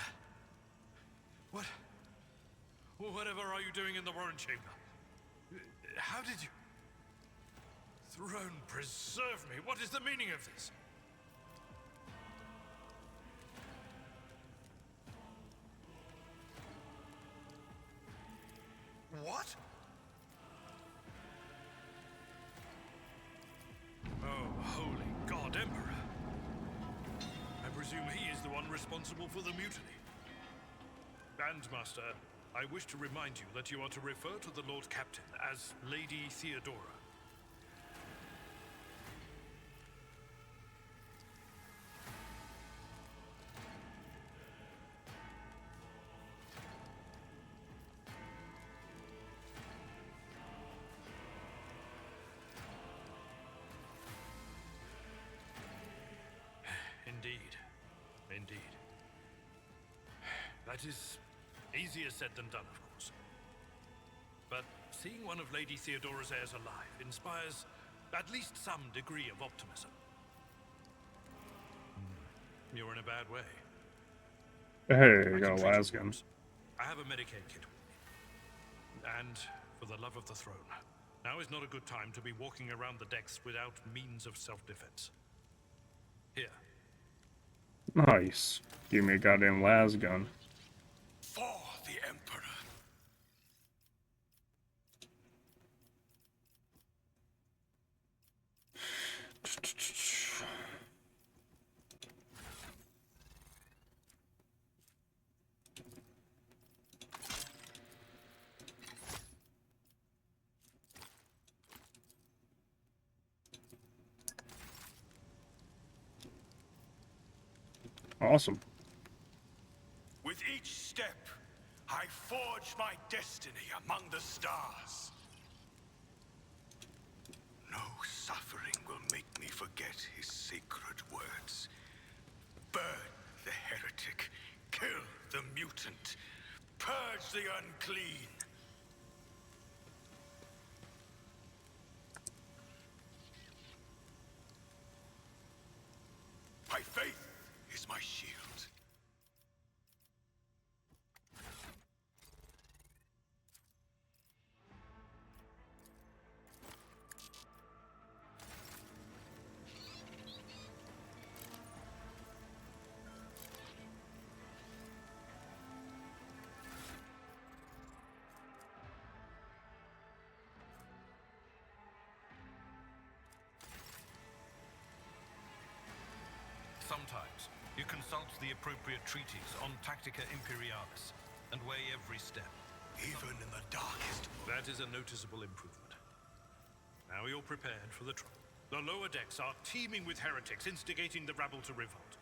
whatever are you doing in the warrant chamber? How did you... Throne preserve me. What is the meaning of this? What? Oh, holy God, Emperor. I presume he is the one responsible for the mutiny. Bandmaster, I wish to remind you that you are to refer to the Lord Captain as Lady Theodora. Indeed. Indeed. That is easier said than done, of course. But seeing one of Lady Theodora's heirs alive inspires at least some degree of optimism. You're in a bad way. Hey, I you got a can treat your lasgun. wounds. I have a Medicaid kit with me. And for the love of the throne, now is not a good time to be walking around the decks without means of self-defense. Here. Nice. Give me a goddamn lasgun. For the Emperor. Awesome. With each step, I forge my destiny among the stars. No suffering will make me forget his sacred words. Burn the heretic, kill the mutant, purge the unclean. My faith is my shield. Sometimes, you consult the appropriate treaties on Tactica Imperialis and weigh every step. Even in the darkest. That is a noticeable improvement. Now you're prepared for the trouble. The lower decks are teeming with heretics instigating the rabble to revolt.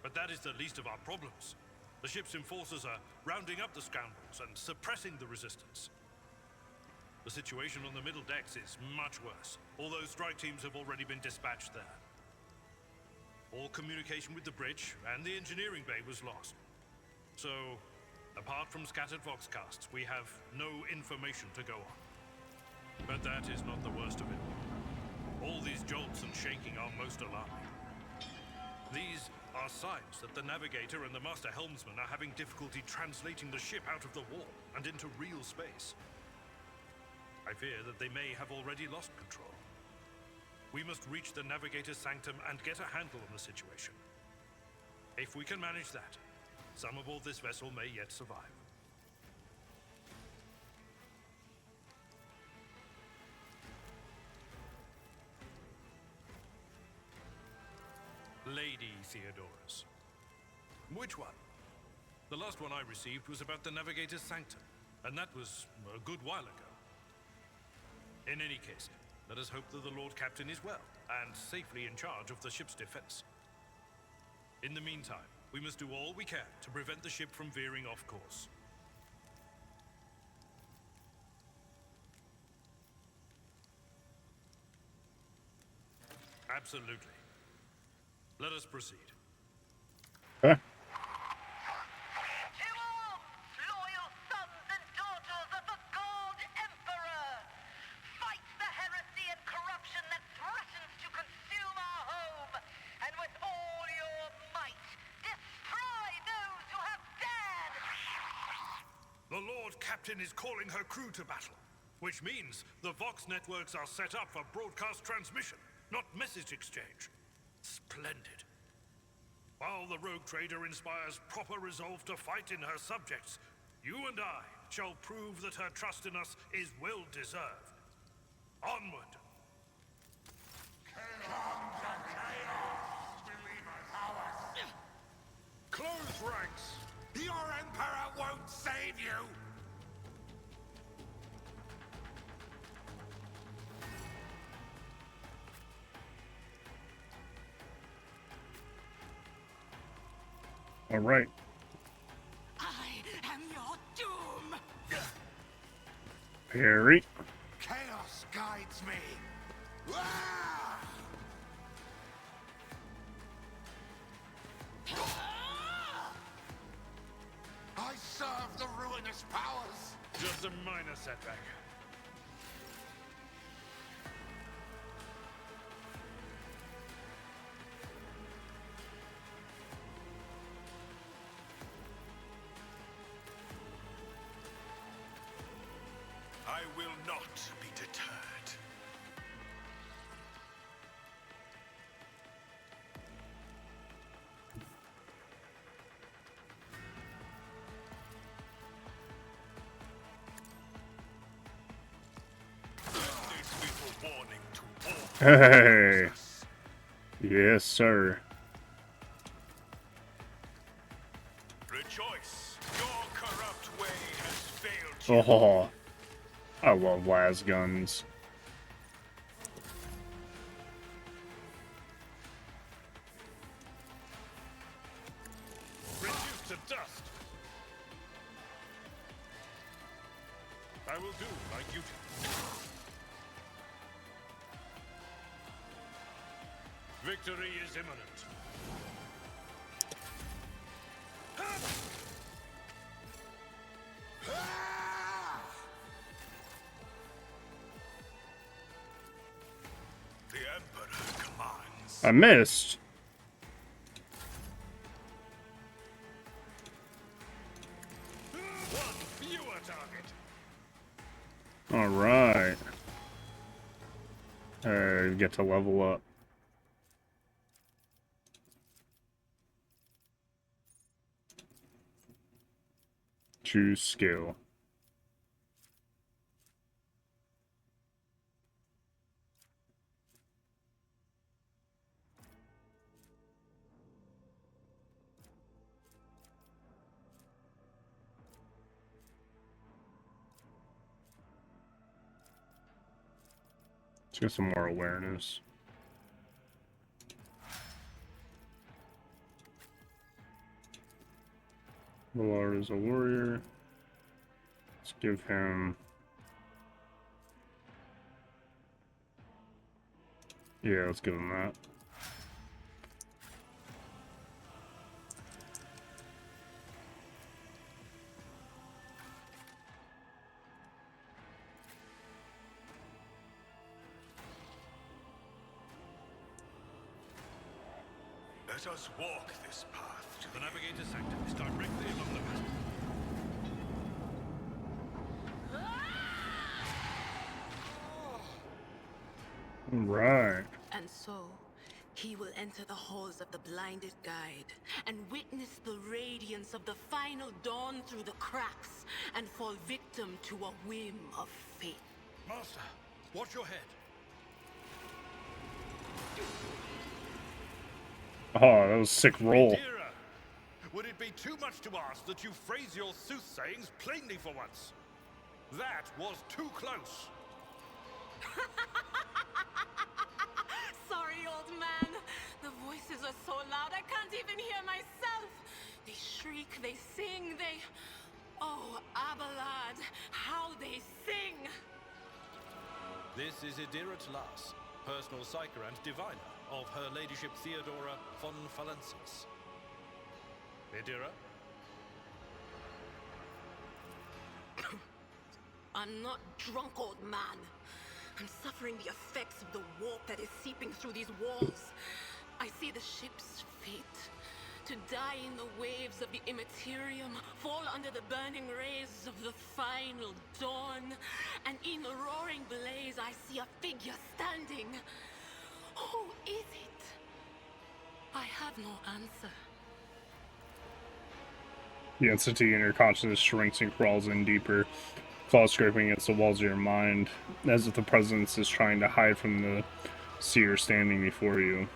But that is the least of our problems. The ship's enforcers are rounding up the scoundrels and suppressing the resistance. The situation on the middle decks is much worse, although strike teams have already been dispatched there. All communication with the bridge and the engineering bay was lost. So, apart from scattered voxcasts, we have no information to go on. But that is not the worst of it. All these jolts and shaking are most alarming. These are signs that the navigator and the master helmsman are having difficulty translating the ship out of the warp and into real space. I fear that they may have already lost control. We must reach the navigator's sanctum and get a handle on the situation. If we can manage that, some aboard this vessel may yet survive. Lady Theodora's. Which one? The last one I received was about the navigator's sanctum, and that was a good while ago. In any case, let us hope that the Lord Captain is well and safely in charge of the ship's defense. In the meantime, we must do all we can to prevent the ship from veering off course. Absolutely. Let us proceed. Okay. To arms, loyal sons and daughters of the God Emperor! Fight the heresy and corruption that threatens to consume our home, and with all your might, destroy those who have dared! The Lord Captain is calling her crew to battle. Which means the Vox networks are set up for broadcast transmission, not message exchange. Splendid. While the rogue trader inspires proper resolve to fight in her subjects, you and I shall prove that her trust in us is well deserved. Onward! Close ranks! Your Emperor won't save you! All right. I am your doom! Parry. Chaos guides me! Ah! I serve the ruinous powers! Just a minor setback. I will not be deterred. Warning to all. Hey. Yes, sir. Rejoice, your corrupt way has failed you. Oh, I love las guns. Reduced to dust. I will do my duty. Victory is imminent. The Emperor commands. I missed. One fewer target. All right. Get to level up. Choose skill. Let's get some more awareness. Valar is a warrior. Let's give him... Yeah, let's give him that. Let us walk this path to the Navigator Sanctum is directly along the path. Right. And so, he will enter the halls of the blinded guide and witness the radiance of the final dawn through the cracks and fall victim to a whim of fate. Master, watch your head. Oh, that was a sick roll. Dearer, would it be too much to ask that you phrase your soothsayings plainly for once? That was too close. Sorry, old man. The voices are so loud I can't even hear myself. They shriek, they sing, they... Oh, Abelard, how they sing! This is Idirat Las, personal psyker and diviner of Her Ladyship Theodora von Valensis. Idira? I'm not drunk, old man. I'm suffering the effects of the warp that is seeping through these walls. I see the ship's fate. to die in the waves of the immaterium, fall under the burning rays of the final dawn, and in the roaring blaze I see a figure standing. Who is it? I have no answer. The entity in your consciousness shrinks and crawls in deeper, claws scraping against the walls of your mind, as if the presence is trying to hide from the seer standing before you.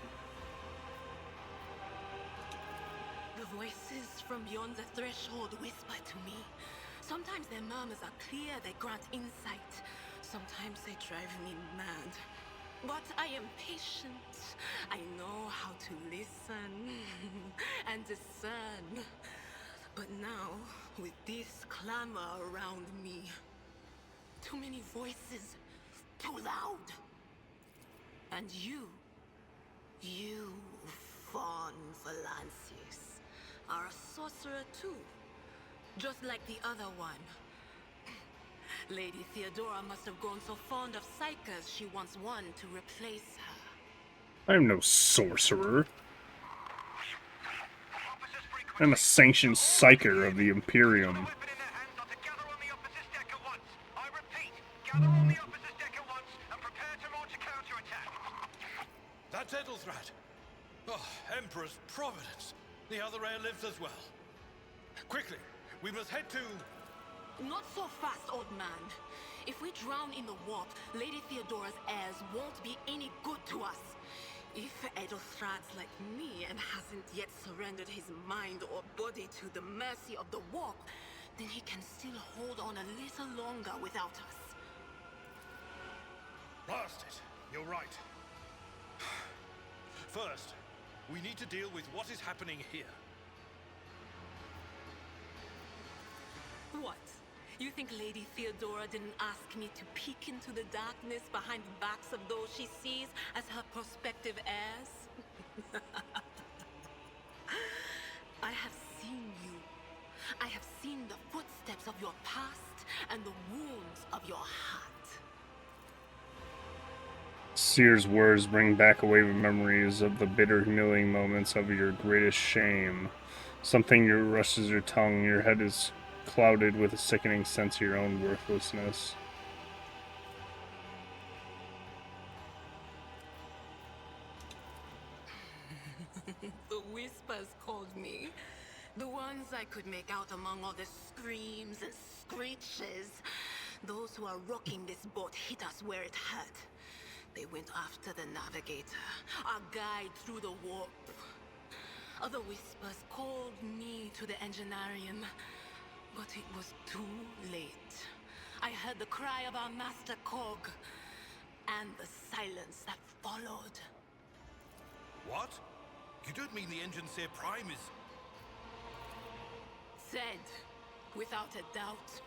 The voices from beyond the threshold whisper to me. Sometimes their murmurs are clear, they grant insight. Sometimes they drive me mad. But I am patient. I know how to listen and discern. But now, with this clamor around me, too many voices, too loud. And you, Fawn Valancius, are a sorcerer too, just like the other one. Lady Theodora must have grown so fond of psychers she wants one to replace her. I am no sorcerer. I'm a sanctioned psyker of the Imperium. That's Edelthrat. Oh, Emperor's Providence. The other heir lives as well. Quickly, we must head to... Not so fast, old man. If we drown in the warp, Lady Theodora's heirs won't be any good to us. If Edelthrat's like me and hasn't yet surrendered his mind or body to the mercy of the warp, then he can still hold on a little longer without us. Blast it. You're right. First, we need to deal with what is happening here. What? You think Lady Theodora didn't ask me to peek into the darkness behind the backs of those she sees as her prospective heirs? I have seen you. I have seen the footsteps of your past and the wounds of your heart. Seer's words bring back a wave of memories of the bitter, humiliating moments of your greatest shame. Something rushes your tongue, your head is clouded with a sickening sense of your own worthlessness. The whispers called me. The ones I could make out among all the screams and screeches. Those who are rocking this boat hit us where it hurt. They went after the navigator, our guide through the warp. Other whispers called me to the enginarium, but it was too late. I heard the cry of our master Cog, and the silence that followed. What? You don't mean the Engineer Prime is... Said, without a doubt.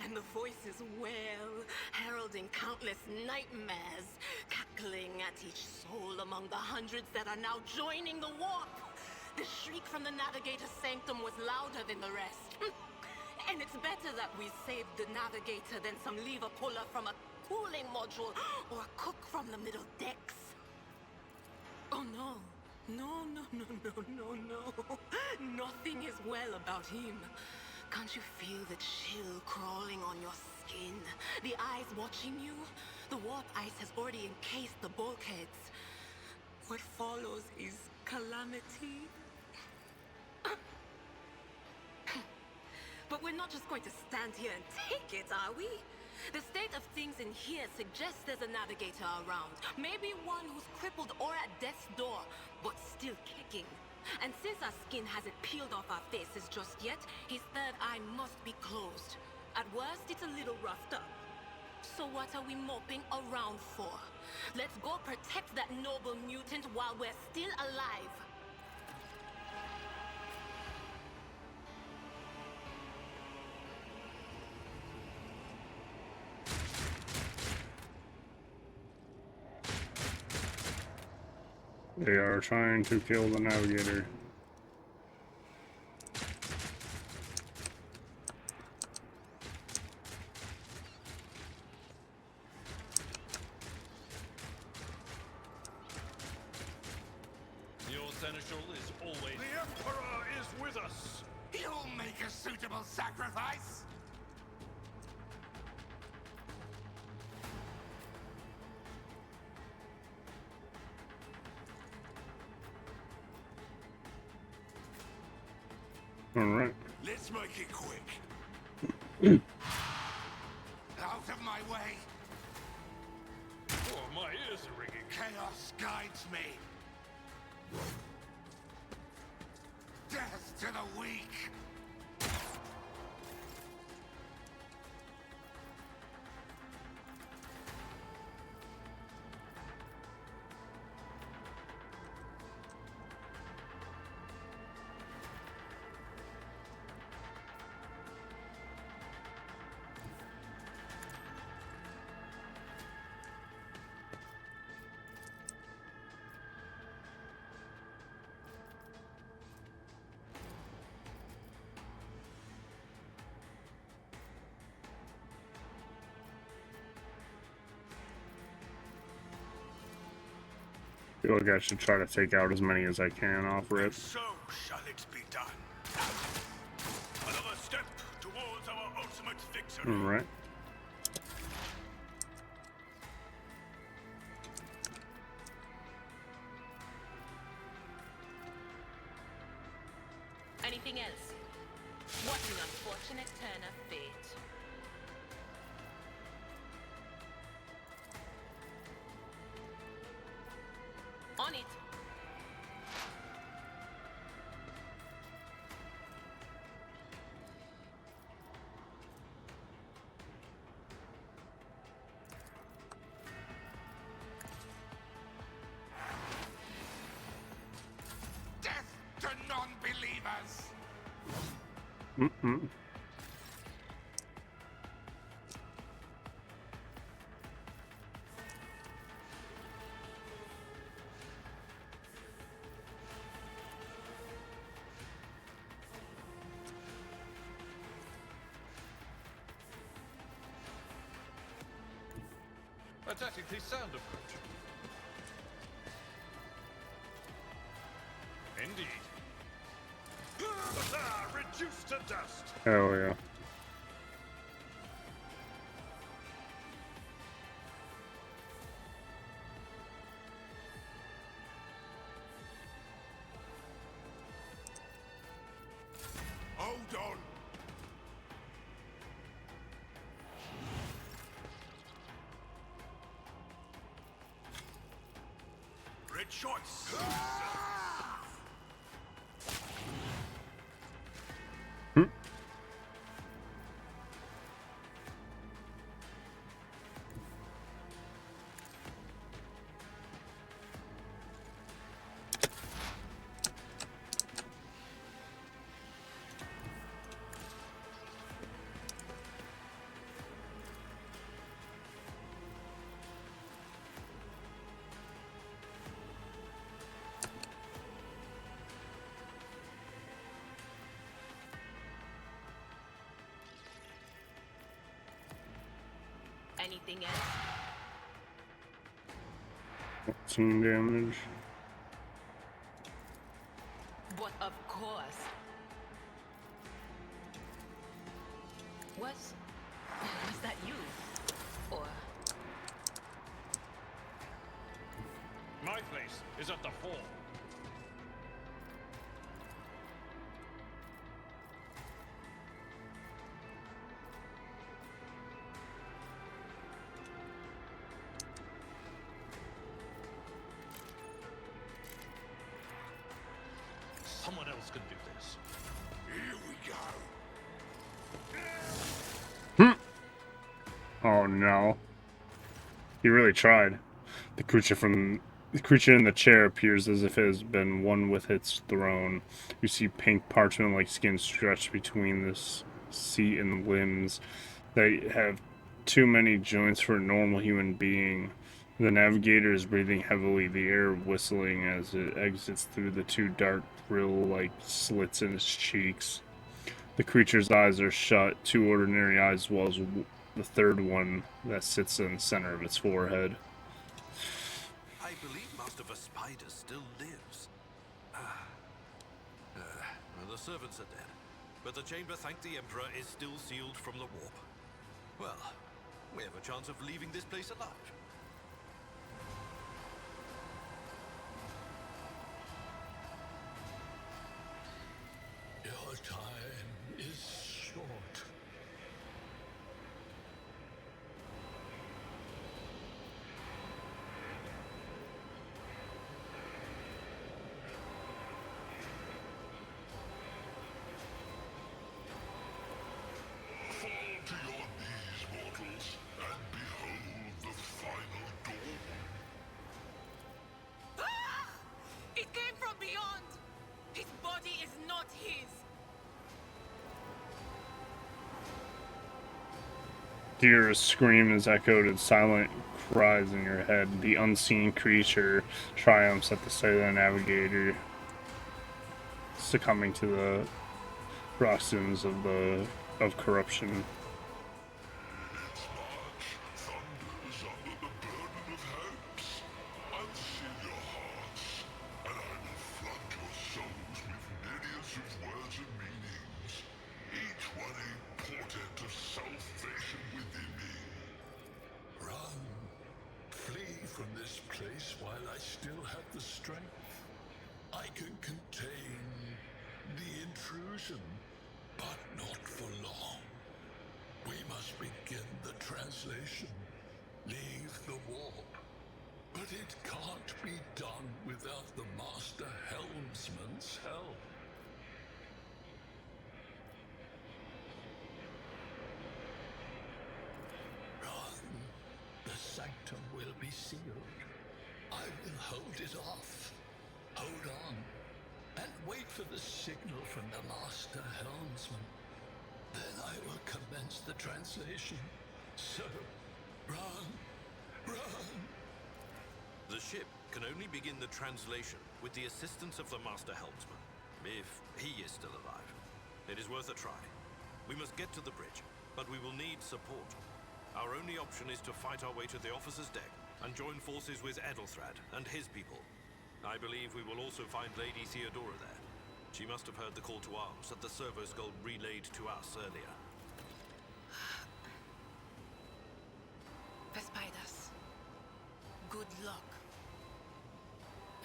And the voices wail, heralding countless nightmares, cackling at each soul among the hundreds that are now joining the warp. The shriek from the Navigator's sanctum was louder than the rest. And it's better that we saved the Navigator than some lever puller from a cooling module or a cook from the middle decks. Oh no. No. Nothing is well about him. Can't you feel the chill crawling on your skin? The eyes watching you? The warp ice has already encased the bulkheads. What follows is calamity. But we're not just going to stand here and take it, are we? The state of things in here suggests there's a navigator around. Maybe one who's crippled or at death's door, but still kicking. And since our skin hasn't peeled off our faces just yet, his third eye must be closed. At worst, it's a little roughed up. So what are we moping around for? Let's go protect that noble mutant while we're still alive. They are trying to kill the navigator. You're Seneschal is always... The Emperor is with us! You'll make a suitable sacrifice! Alright. Let's make it quick. Out of my way! Oh, my ears are ringing. Chaos guides me! Death to the weak! I feel like I should try to take out as many as I can off rip. So shall it be done. Another step towards our ultimate victory. Alright. Anything else? What an unfortunate turn of fate. On it. Death to non-believers! Mm-mm. A tactically sound approach. Indeed. Reduced to dust. Hell yeah. Hold on! Rejoice. Anything else? Some damage. But of course. Was that you? Or My place is at the fore. Someone else can do this. Here we go! Oh no. He really tried. The creature in the chair appears as if it has been one with its throne. You see pink parchment-like skin stretched between this seat and limbs. They have too many joints for a normal human being. The navigator is breathing heavily, the air whistling as it exits through the two dark grill-like slits in its cheeks. The creature's eyes are shut, two ordinary eyes, as well as the third one that sits in the center of its forehead. I believe Master of Spider still lives. the servants are dead, but the chamber, thank the Emperor, is still sealed from the warp. Well, we have a chance of leaving this place alive. Your time is short. Fall to your knees, mortals, and behold the final dawn. Ah! It came from beyond! His body is not his! Dear's scream is echoed in silent cries in your head. The unseen creature triumphs at the sight of the navigator, succumbing to the proxims of corruption. Its march thunders under the burden of hopes. Unseal your hearts, and I will flood your souls with myriads of words and meanings, each one a portent of salvation within me. Run. Flee from this place while I still have the strength. I can contain the intrusion, but not for long. We must begin the translation. Leave the warp. But it can't be done without the Master Helmsman's help. Run. The sanctum will be sealed. I will hold it off. Hold on. And wait for the signal from the Master Helmsman. Then I will commence the translation. So, run. Run. The ship can only begin the translation with the assistance of the Master Helmsman, if he is still alive. It is worth a try. We must get to the bridge, but we will need support. Our only option is to fight our way to the officer's deck and join forces with Edelthrad and his people. I believe we will also find Lady Theodora there. She must have heard the call to arms that the servo skull relayed to us earlier. Vespidas, good luck.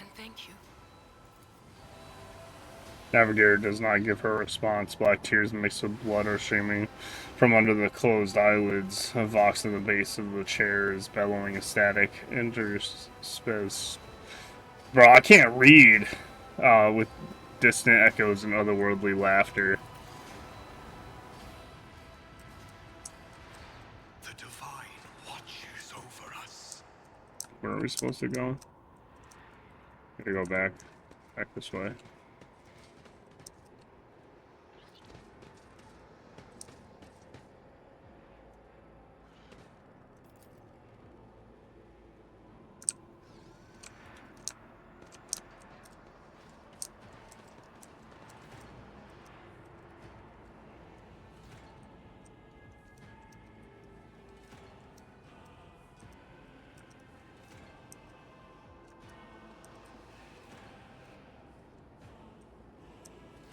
And thank you. Navigator does not give her a response. Black tears mixed with blood are streaming from under the closed eyelids. A vox in the base of the chair is bellowing a static interspace. Bro, I can't read with distant echoes and otherworldly laughter. The Divine watches over us. Where are we supposed to go? Gotta go back this way.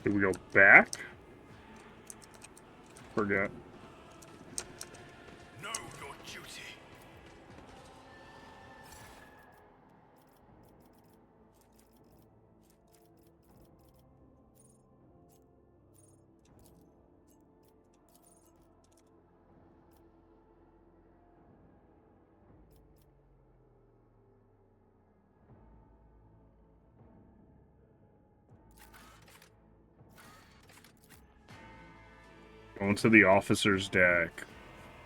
Do we go back? Forget. Know your duty. Going to the officer's deck.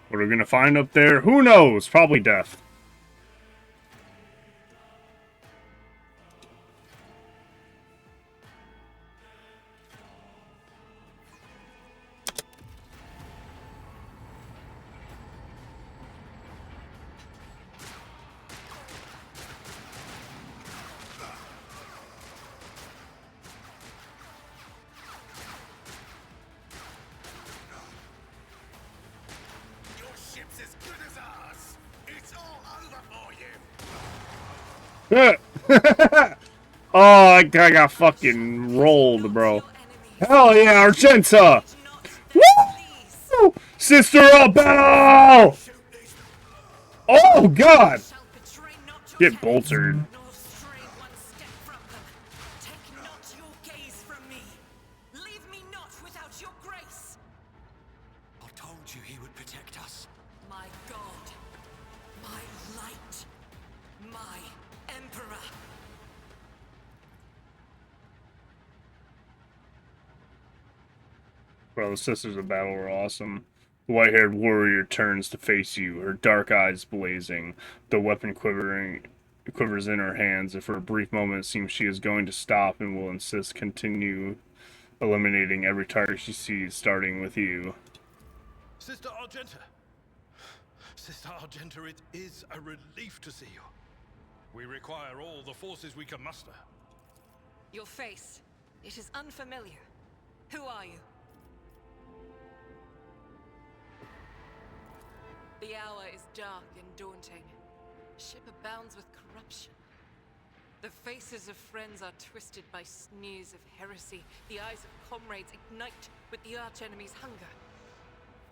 What are we gonna find up there? Who knows? Probably death. Oh, I got fucking rolled, bro. Your enemy Hell yeah, Argenta! Woo! Sister of battle! Oh god! Get boltered. I told you he would protect us. My god. My light. My emperor. Well, the Sisters of Battle were awesome. The white-haired warrior turns to face you, her dark eyes blazing, the weapon quivers in her hands, and for a brief moment it seems she is going to stop and will insist continue eliminating every target she sees, starting with you. Sister Argenta! Sister Argenta, it is a relief to see you. We require all the forces we can muster. Your face. It is unfamiliar. Who are you? The hour is dark and daunting. Ship abounds with corruption. The faces of friends are twisted by sneers of heresy. The eyes of comrades ignite with the archenemy's hunger.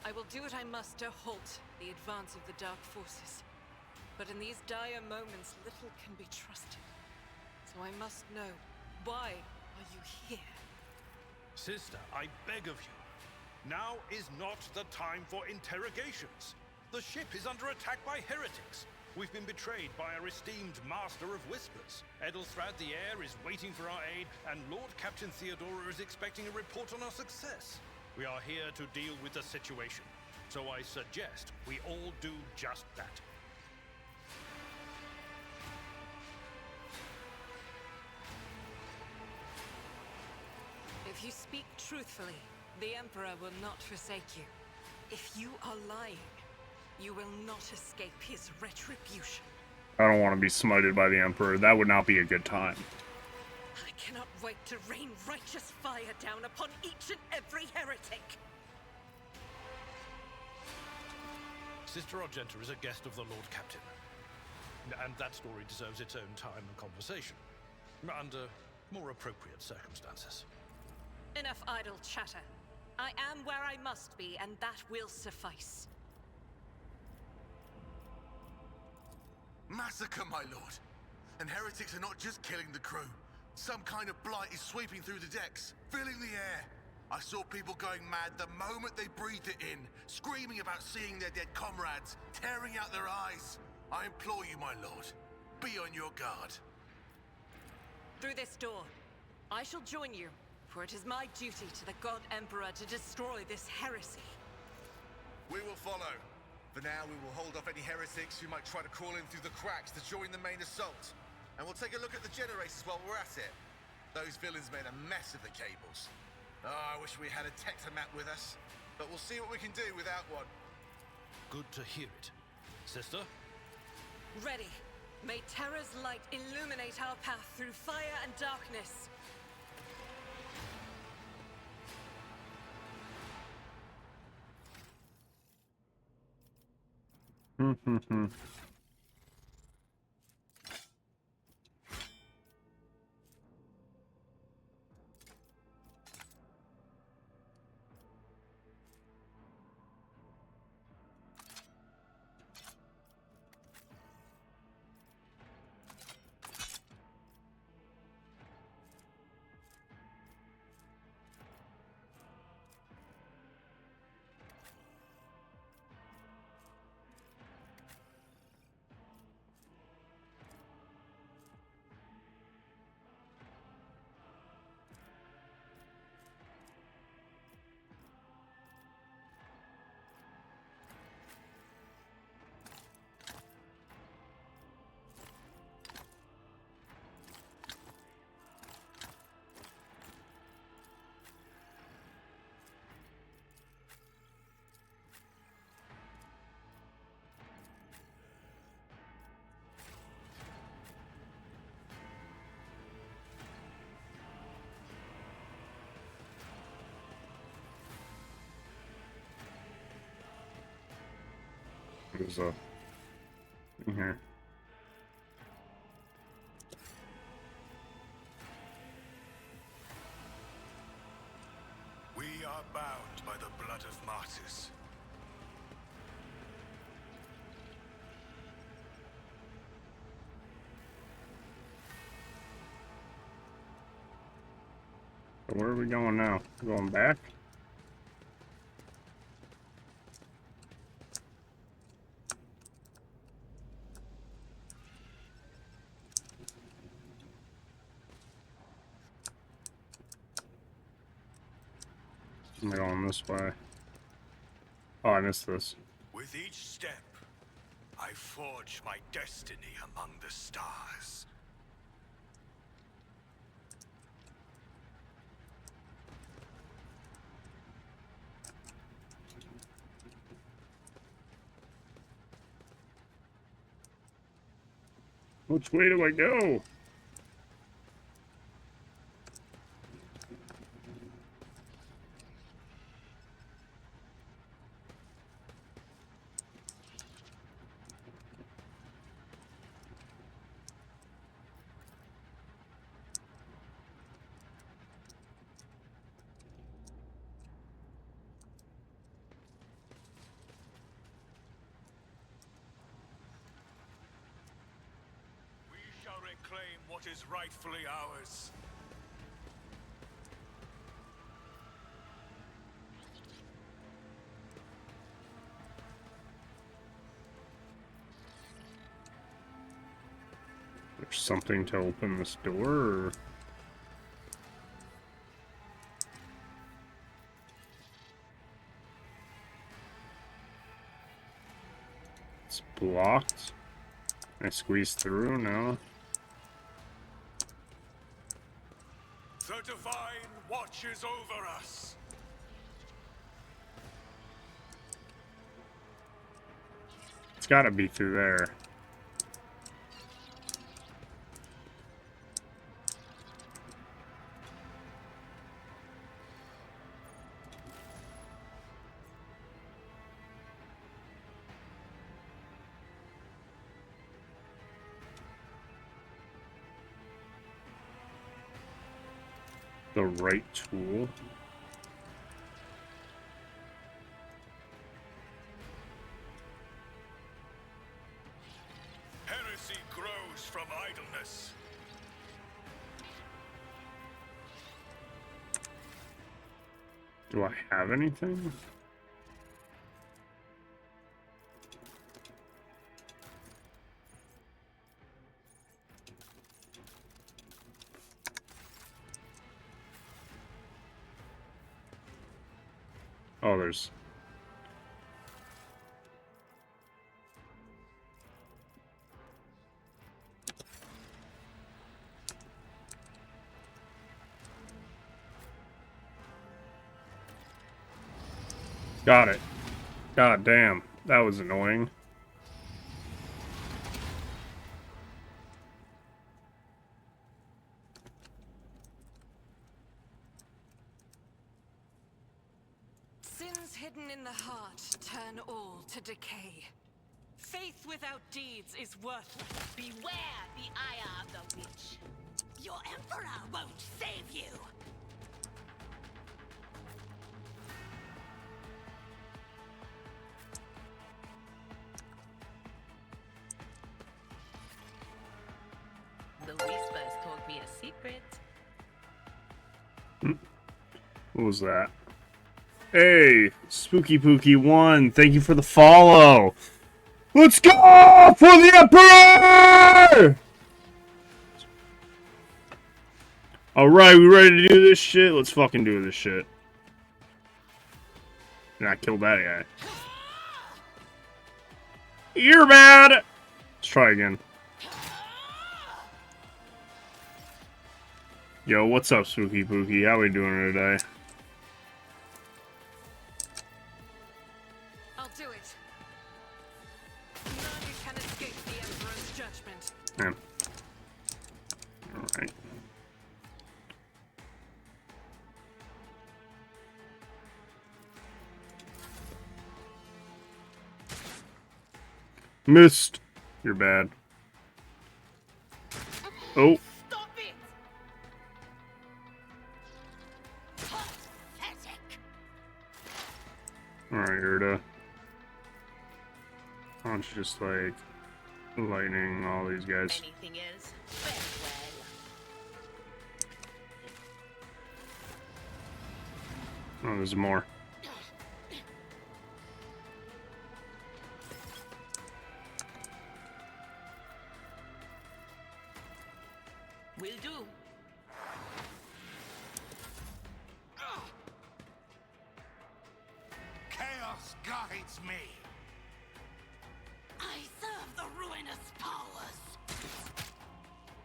I will do what I must to halt the advance of the Dark Forces. But in these dire moments, little can be trusted. So I must know, why are you here? Sister, I beg of you. Now is not the time for interrogations. The ship is under attack by heretics. We've been betrayed by our esteemed Master of Whispers. Edelthrad the Heir is waiting for our aid, and Lord Captain Theodora is expecting a report on our success. We are here to deal with the situation, so I suggest we all do just that. If you speak truthfully, the Emperor will not forsake you. If you are lying, you will not escape his retribution. I don't want to be smited by the Emperor. That would not be a good time. I cannot wait to rain righteous fire down upon each and every heretic. Sister Argenta is a guest of the Lord Captain. And that story deserves its own time and conversation. Under more appropriate circumstances. Enough idle chatter. I am where I must be, and that will suffice. Massacre, my lord! And heretics are not just killing the crew. Some kind of blight is sweeping through the decks, filling the air. I saw people going mad the moment they breathed it in, screaming about seeing their dead comrades, tearing out their eyes. I implore you, my lord, be on your guard. Through this door, I shall join you, for it is my duty to the God Emperor to destroy this heresy. We will follow. For now, we will hold off any heretics who might try to crawl in through the cracks to join the main assault. And we'll take a look at the generators while we're at it. Those villains made a mess of the cables. Oh, I wish we had a Tectomat with us. But we'll see what we can do without one. Good to hear it. Sister? Ready. May Terra's light illuminate our path through fire and darkness. There's a in here. So where are we going now? Going back? Am I going this way? Oh, I missed this. With each step, I forge my destiny among the stars. Which way do I go? We shall reclaim what is rightfully ours. There's something to open this door, or... It's blocked. Can I squeeze through? No. The divine watches over us. It's gotta be through there. The right tool. Heresy grows from idleness. Do I have anything? Oh, there's... Got it. God damn, that was annoying. Sins hidden in the heart turn all to decay. Faith without deeds is worthless. Beware the ire of the witch. Your emperor won't save you. The whispers told me a secret. What was that? Hey, Spooky Pookie 1, thank you for the follow. Let's go for the Emperor! Alright, we ready to do this shit? Let's fucking do this shit. And I killed that guy. You're bad! Let's try again. Yo, what's up, Spooky Pookie? How we doing today? I'll do it. None can escape the Emperor's judgment. Yeah. Alright. Missed. You're bad. Oh. Stop it! Pathetic. Alright, Erda. Why don't you just, like, lightning all these guys? Anything else? Very well. Oh, there's more. Will do. Chaos guides me. I serve the ruinous powers.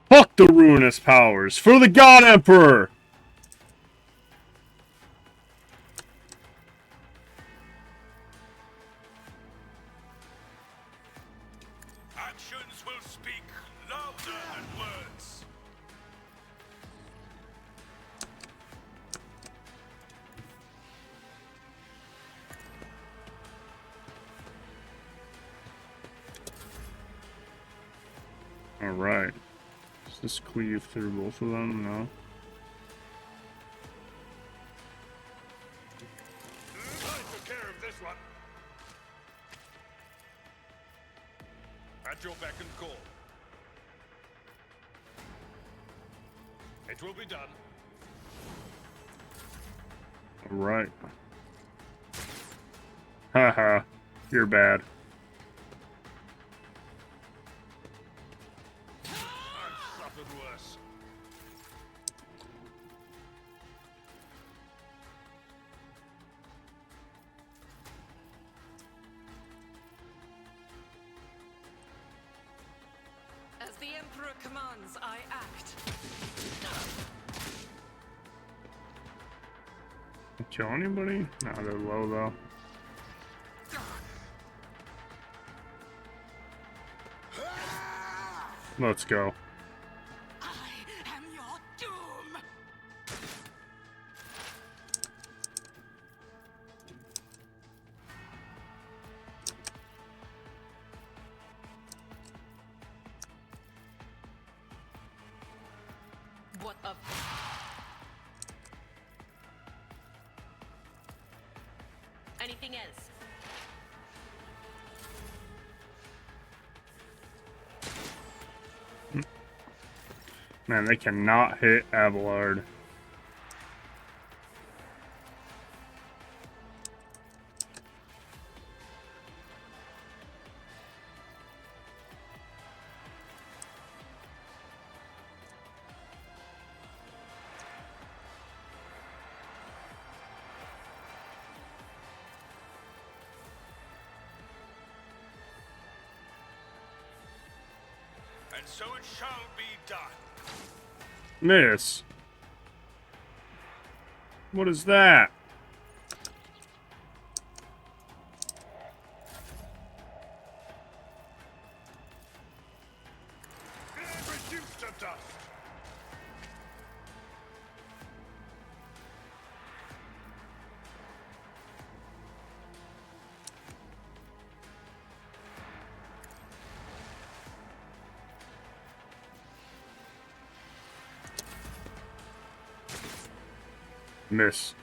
Fuck the ruinous powers! For the God Emperor! Actions will speak louder than words. Alright. Does this cleave through both of them? No. I took care of this one. At your beck and call. It will be done. Alright. Haha. You're bad. I've suffered worse. As the Emperor commands, I act. Kill anybody? No, they're low though. Let's go. I am your doom. What of? Anything else? Man, they cannot hit Abelard. And so it shall be done. Miss. What is that? Reduced to dust. Miss.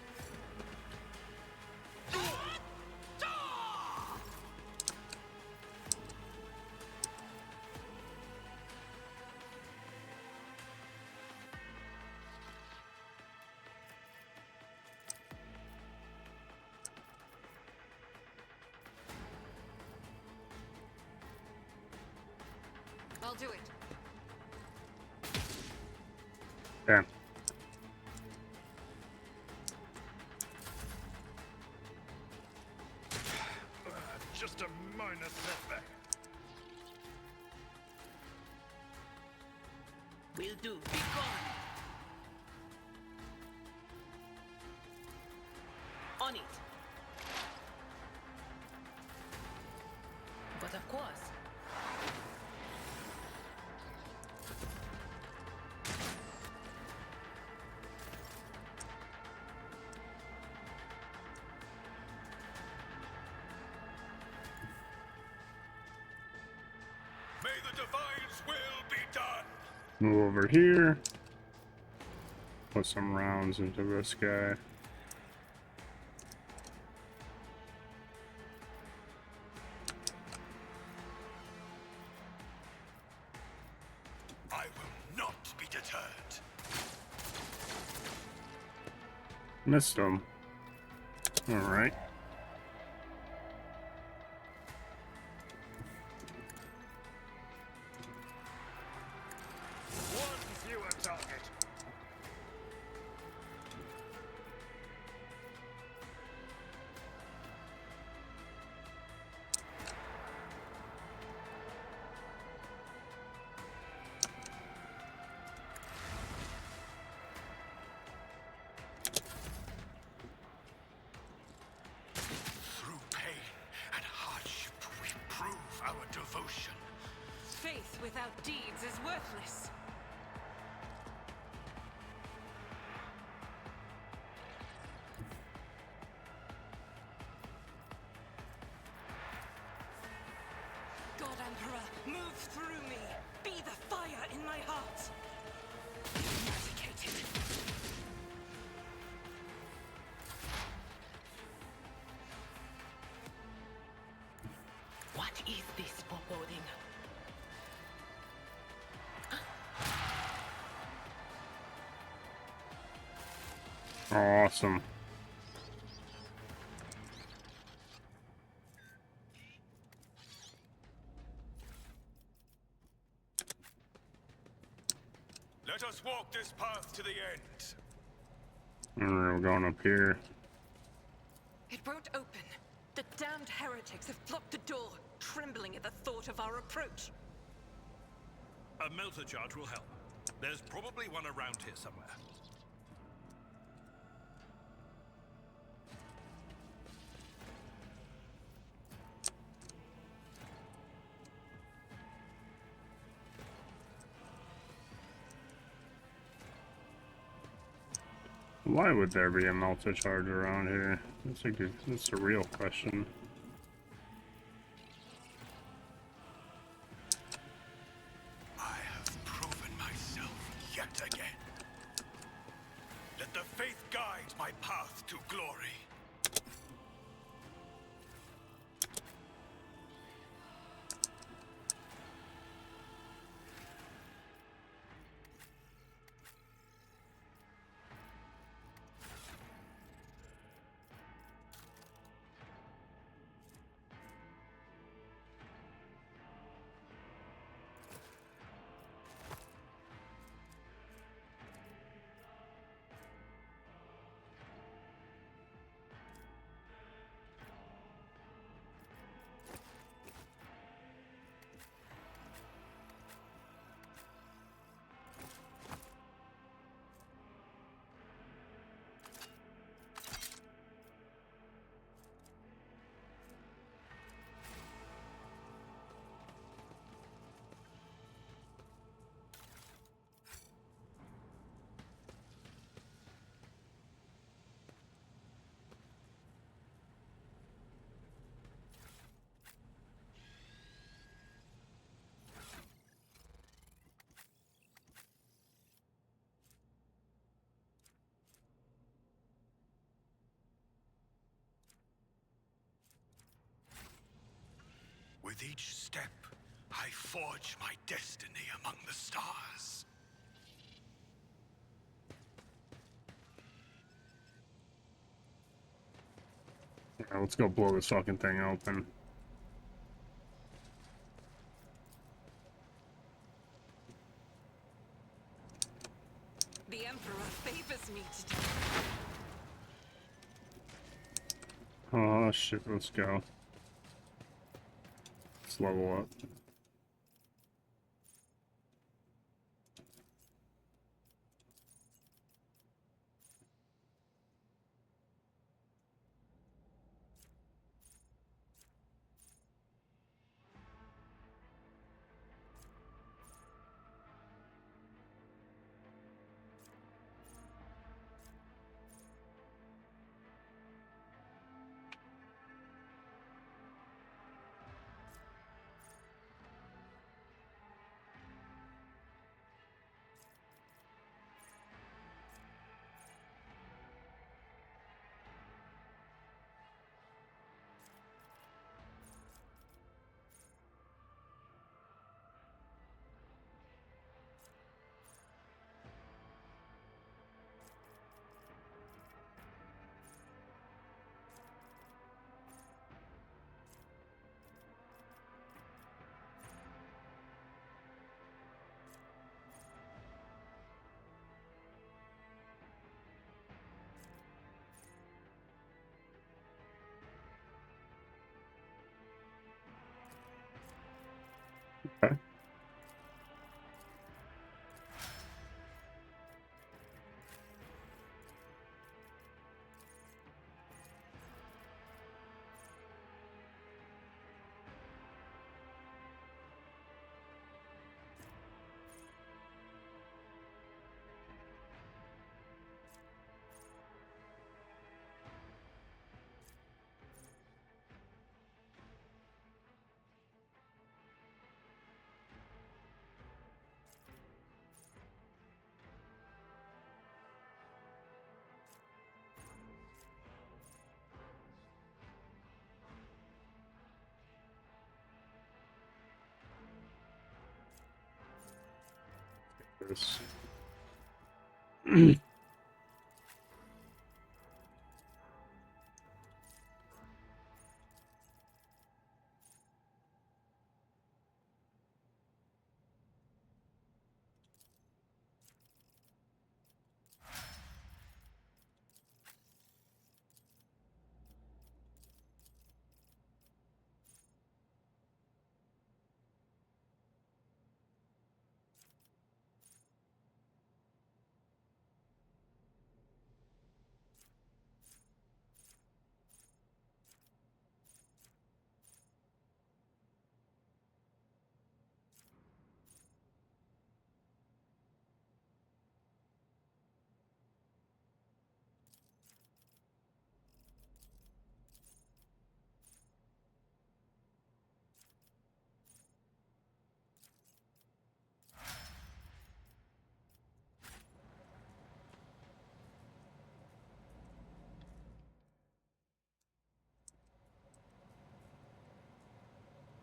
I'll do it. Damn. Just a minor setback. Will do. Be gone. On it. But of course. May the Divine's will be done. Move over here. Put some rounds into this guy. I will not be deterred. Missed him. All right. One fewer target. Through pain and hardship, we prove our devotion. Faith without deeds is worthless. God Emperor, move through me. Be the fire in my heart. Eradicated. What is this foreboding? Awesome. Let us walk this path to the end. Alright, we're going up here. It won't open. The damned heretics have blocked the door, trembling at the thought of our approach. A melter charge will help. There's probably one around here somewhere. Why would there be a melter charge around here? That's a real question. I have proven myself yet again. Let the faith guide my path to glory. With each step, I forge my destiny among the stars. Alright, let's go blow this fucking thing open. The Emperor favors me today. Oh shit, let's go. Let's level up. Okay.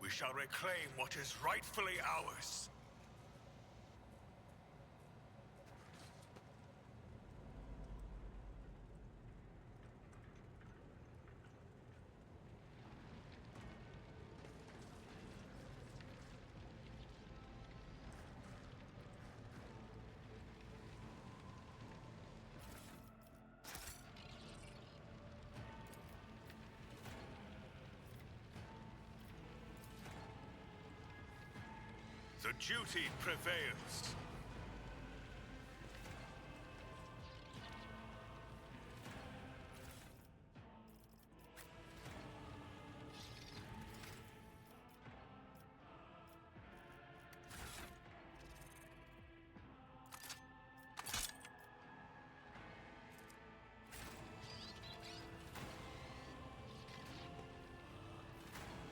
We shall reclaim what is rightfully ours. The duty prevails.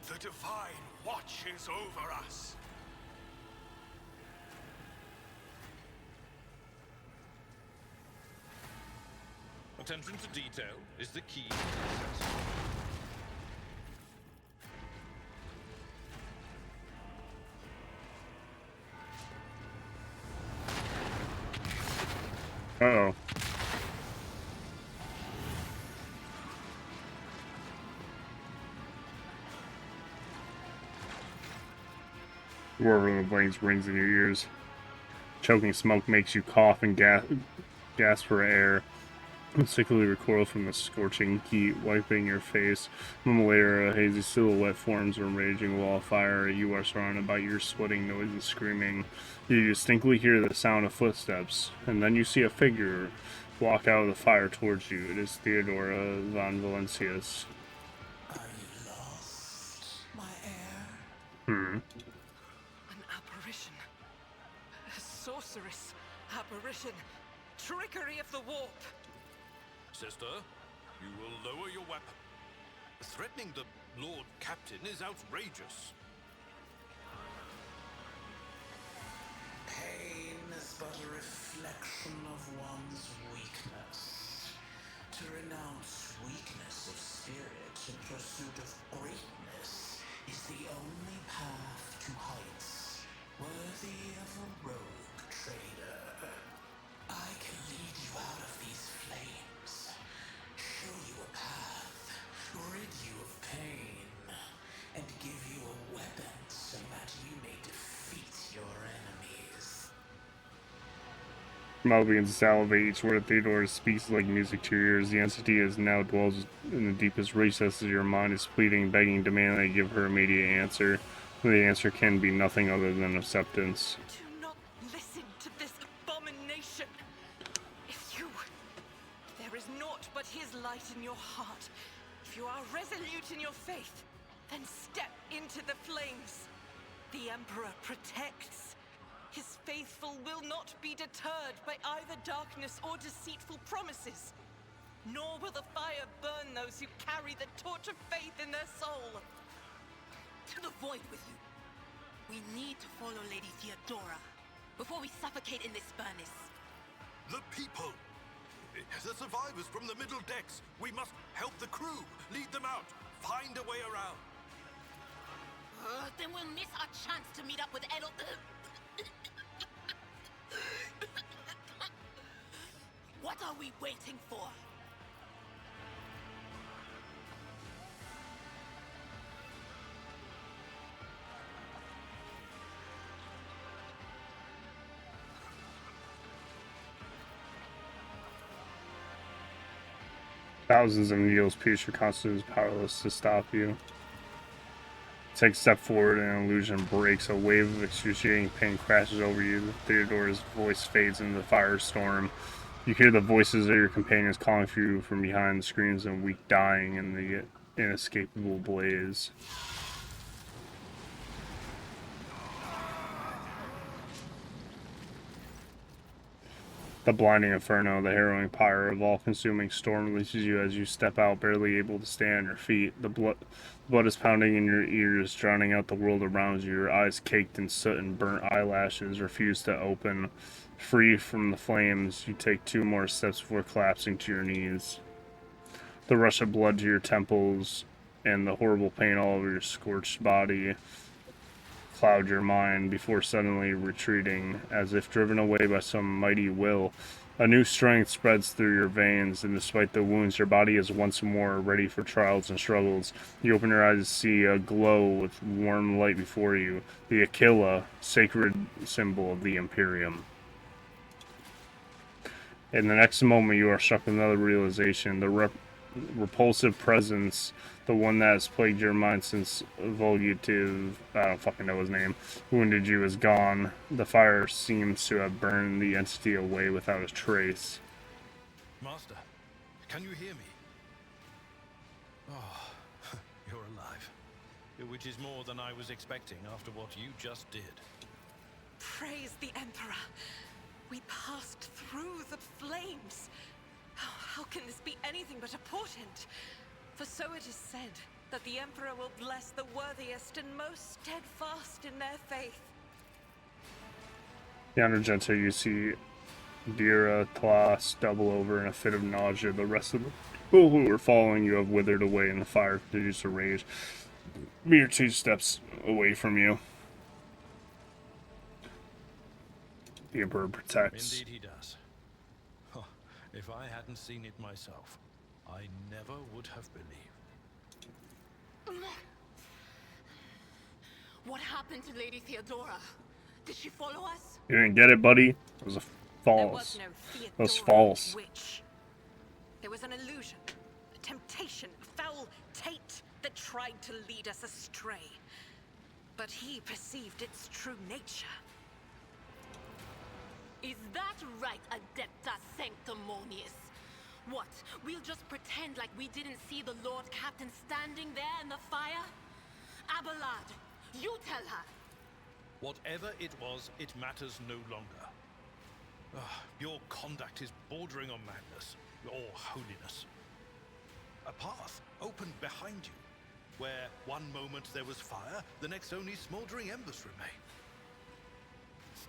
The divine watches over us. Attention to detail is the key to success. Uh-oh. Roar of the blades rings in your ears. Choking smoke makes you cough and gasp for air. Sickly recoils from the scorching heat, wiping your face. A moment later, a hazy silhouette forms a raging wall of fire. You are surrounded by your sweating noise and screaming. You distinctly hear the sound of footsteps, and then you see a figure walk out of the fire towards you. It is Theodora von Valencius. Are you lost, my heir? Hmm. An apparition. A sorceress. Apparition. Trickery of the warp. Sister, you will lower your weapon. Threatening the Lord Captain is outrageous. Pain is but a reflection of one's weakness. To renounce weakness of spirit in pursuit of greatness is the only path to heights worthy of a rogue trader. I can lead you out of these flames, show you a path, rid you of pain, and give you a weapon so that you may defeat your enemies. Mouth begins to salivate. Each word of Theodora speaks like music to your ears. The entity is now dwells in the deepest recesses of your mind, is pleading, begging, demanding that you give her immediate answer. The answer can be nothing other than acceptance. Do not listen to this abomination. There is naught but his light in your heart. If you are resolute in your faith, then step into the flames. The Emperor protects. His faithful will not be deterred by either darkness or deceitful promises. Nor will the fire burn those who carry the torch of faith in their soul. To the void with you. We need to follow Lady Theodora before we suffocate in this furnace. The people! The survivors from the middle decks! We must help the crew! Lead them out! Find a way around! Then we'll miss our chance to meet up with Edel... What are we waiting for? Thousands of needles pierce your constitution, powerless to stop you. Take a step forward and an illusion breaks. A wave of excruciating pain crashes over you. Theodora's voice fades into the firestorm. You hear the voices of your companions calling for you from behind the screams and weak dying in the inescapable blaze. The blinding inferno, the harrowing pyre of all-consuming storm releases you as you step out, barely able to stay on your feet. The blood is pounding in your ears, drowning out the world around you. Your eyes caked in soot and burnt eyelashes refuse to open. Free from the flames, you take 2 more steps before collapsing to your knees. The rush of blood to your temples and the horrible pain all over your scorched body cloud your mind before suddenly retreating, as if driven away by some mighty will. A new strength spreads through your veins, and despite the wounds, your body is once more ready for trials and struggles. You open your eyes to see a glow with warm light before you, the Aquila, sacred symbol of the Imperium. In the next moment, you are struck with another realization. The repulsive presence, the one that has plagued your mind since Volgative, I don't fucking know his name, wounded you, is gone. The fire seems to have burned the entity away without a trace. Master, can you hear me? Oh, you're alive. Which is more than I was expecting after what you just did. Praise the Emperor. We passed through the flames. How can this be anything but a portent? For so it is said that the Emperor will bless the worthiest and most steadfast in their faith. Beyond Argento, you see Dira Tlas double over in a fit of nausea. The rest of the people who were following you have withered away, and the fire continues to rage. Mere 2 steps away from you. The Emperor protects. Indeed he does. Huh. If I hadn't seen it myself, I never would have believed. What happened to Lady Theodora? Did she follow us? You didn't get it, buddy? It was false. There was no Theodora, It was false. witch. There was an illusion, a temptation, a foul taint that tried to lead us astray. But he perceived its true nature. Is that right, Adepta Sanctimonious? What, we'll just pretend like we didn't see the Lord Captain standing there in the fire? Abelard, you tell her. Whatever it was, it matters no longer. Your conduct is bordering on madness, or holiness. A path opened behind you, where one moment there was fire, the next only smoldering embers remain.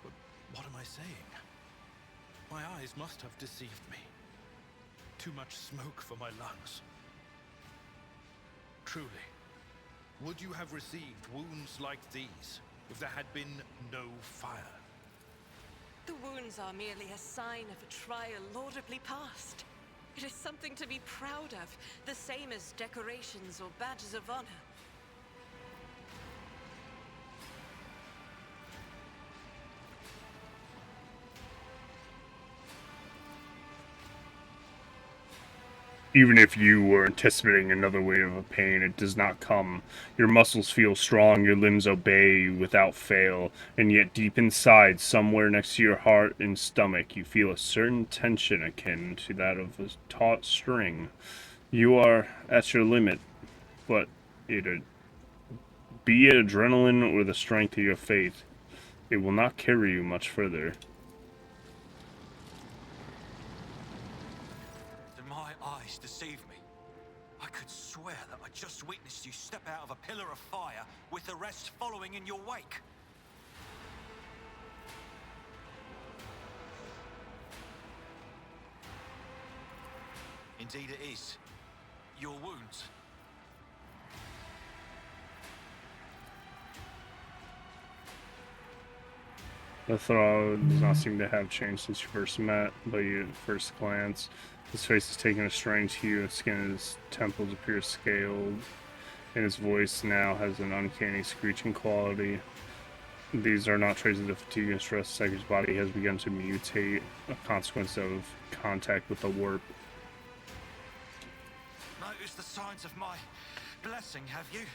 But what am I saying? My eyes must have deceived me. Too much smoke for my lungs. Truly, would you have received wounds like these if there had been no fire? The wounds are merely a sign of a trial laudably passed. It is something to be proud of, the same as decorations or badges of honor. Even if you were anticipating another wave of pain, it does not come. Your muscles feel strong, your limbs obey you without fail, and yet deep inside, somewhere next to your heart and stomach, you feel a certain tension akin to that of a taut string. You are at your limit, but be it adrenaline or the strength of your faith, it will not carry you much further. Did my eyes deceive me? I could swear that I just witnessed you step out of a pillar of fire with the rest following in your wake. Indeed it is. Your wounds. The Thrall does not seem to have changed since you first met, but you at first glance. His face is taking a strange hue, his skin and his temples appear scaled, and his voice now has an uncanny screeching quality. These are not traces of fatigue and stress. Seki's body has begun to mutate, a consequence of contact with the warp. Notice the signs of my blessing, have you?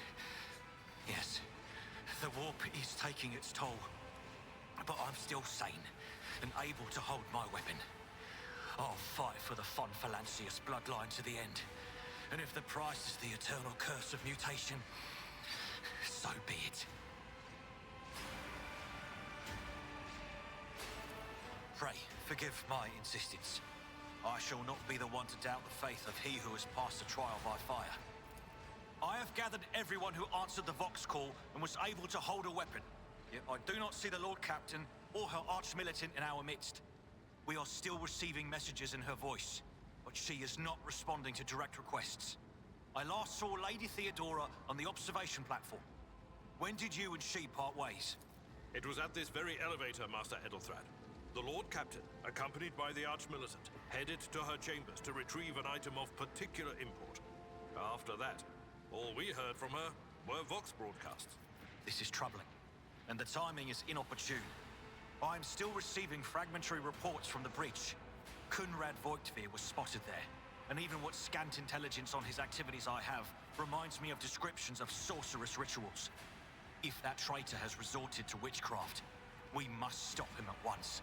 Yes, the warp is taking its toll. But I'm still sane and able to hold my weapon. I'll fight for the Von Phalanxius bloodline to the end. And if the price is the eternal curse of mutation, so be it. Pray, forgive my insistence. I shall not be the one to doubt the faith of he who has passed the trial by fire. I have gathered everyone who answered the Vox call and was able to hold a weapon. Yet I do not see the Lord Captain or her arch-militant in our midst. We are still receiving messages in her voice, but she is not responding to direct requests. I last saw Lady Theodora on the observation platform. When did you and she part ways? It was at this very elevator, Master Edelthrad. The Lord Captain, accompanied by the arch-militant, headed to her chambers to retrieve an item of particular import. After that, all we heard from her were Vox broadcasts. This is troubling, and the timing is inopportune. I am still receiving fragmentary reports from the bridge. Kunrad Voigtveer was spotted there, and even what scant intelligence on his activities I have reminds me of descriptions of sorcerous rituals. If that traitor has resorted to witchcraft, we must stop him at once.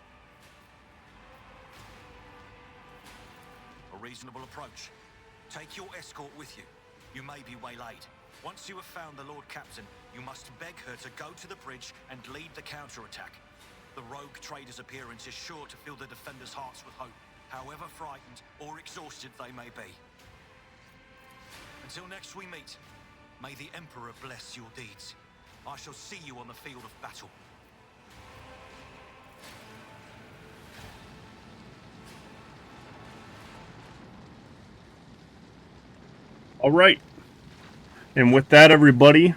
A reasonable approach. Take your escort with you. You may be waylaid. Once you have found the Lord Captain, you must beg her to go to the bridge and lead the counterattack. The rogue trader's appearance is sure to fill the defenders' hearts with hope, however frightened or exhausted they may be. Until next we meet, may the Emperor bless your deeds. I shall see you on the field of battle. All right. And with that, everybody,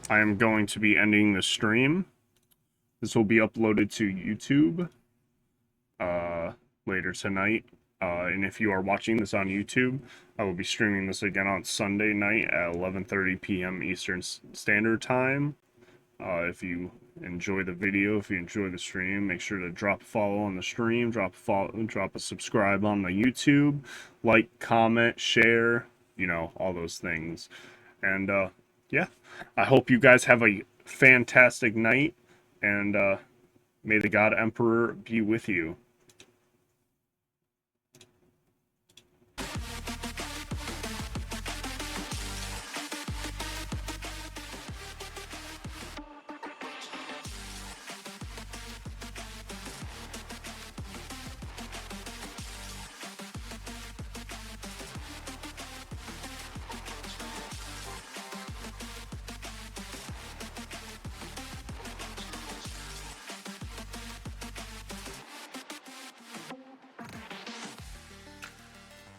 I am going to be ending the stream. This will be uploaded to YouTube later tonight. And if you are watching this on YouTube, I will be streaming this again on Sunday night at 11:30 p.m. Eastern Standard Time. If you enjoy the video, if you enjoy the stream, make sure to drop a follow on the stream, drop a subscribe on the YouTube, like, comment, share, you know, all those things. And yeah, I hope you guys have a fantastic night, and may the God Emperor be with you.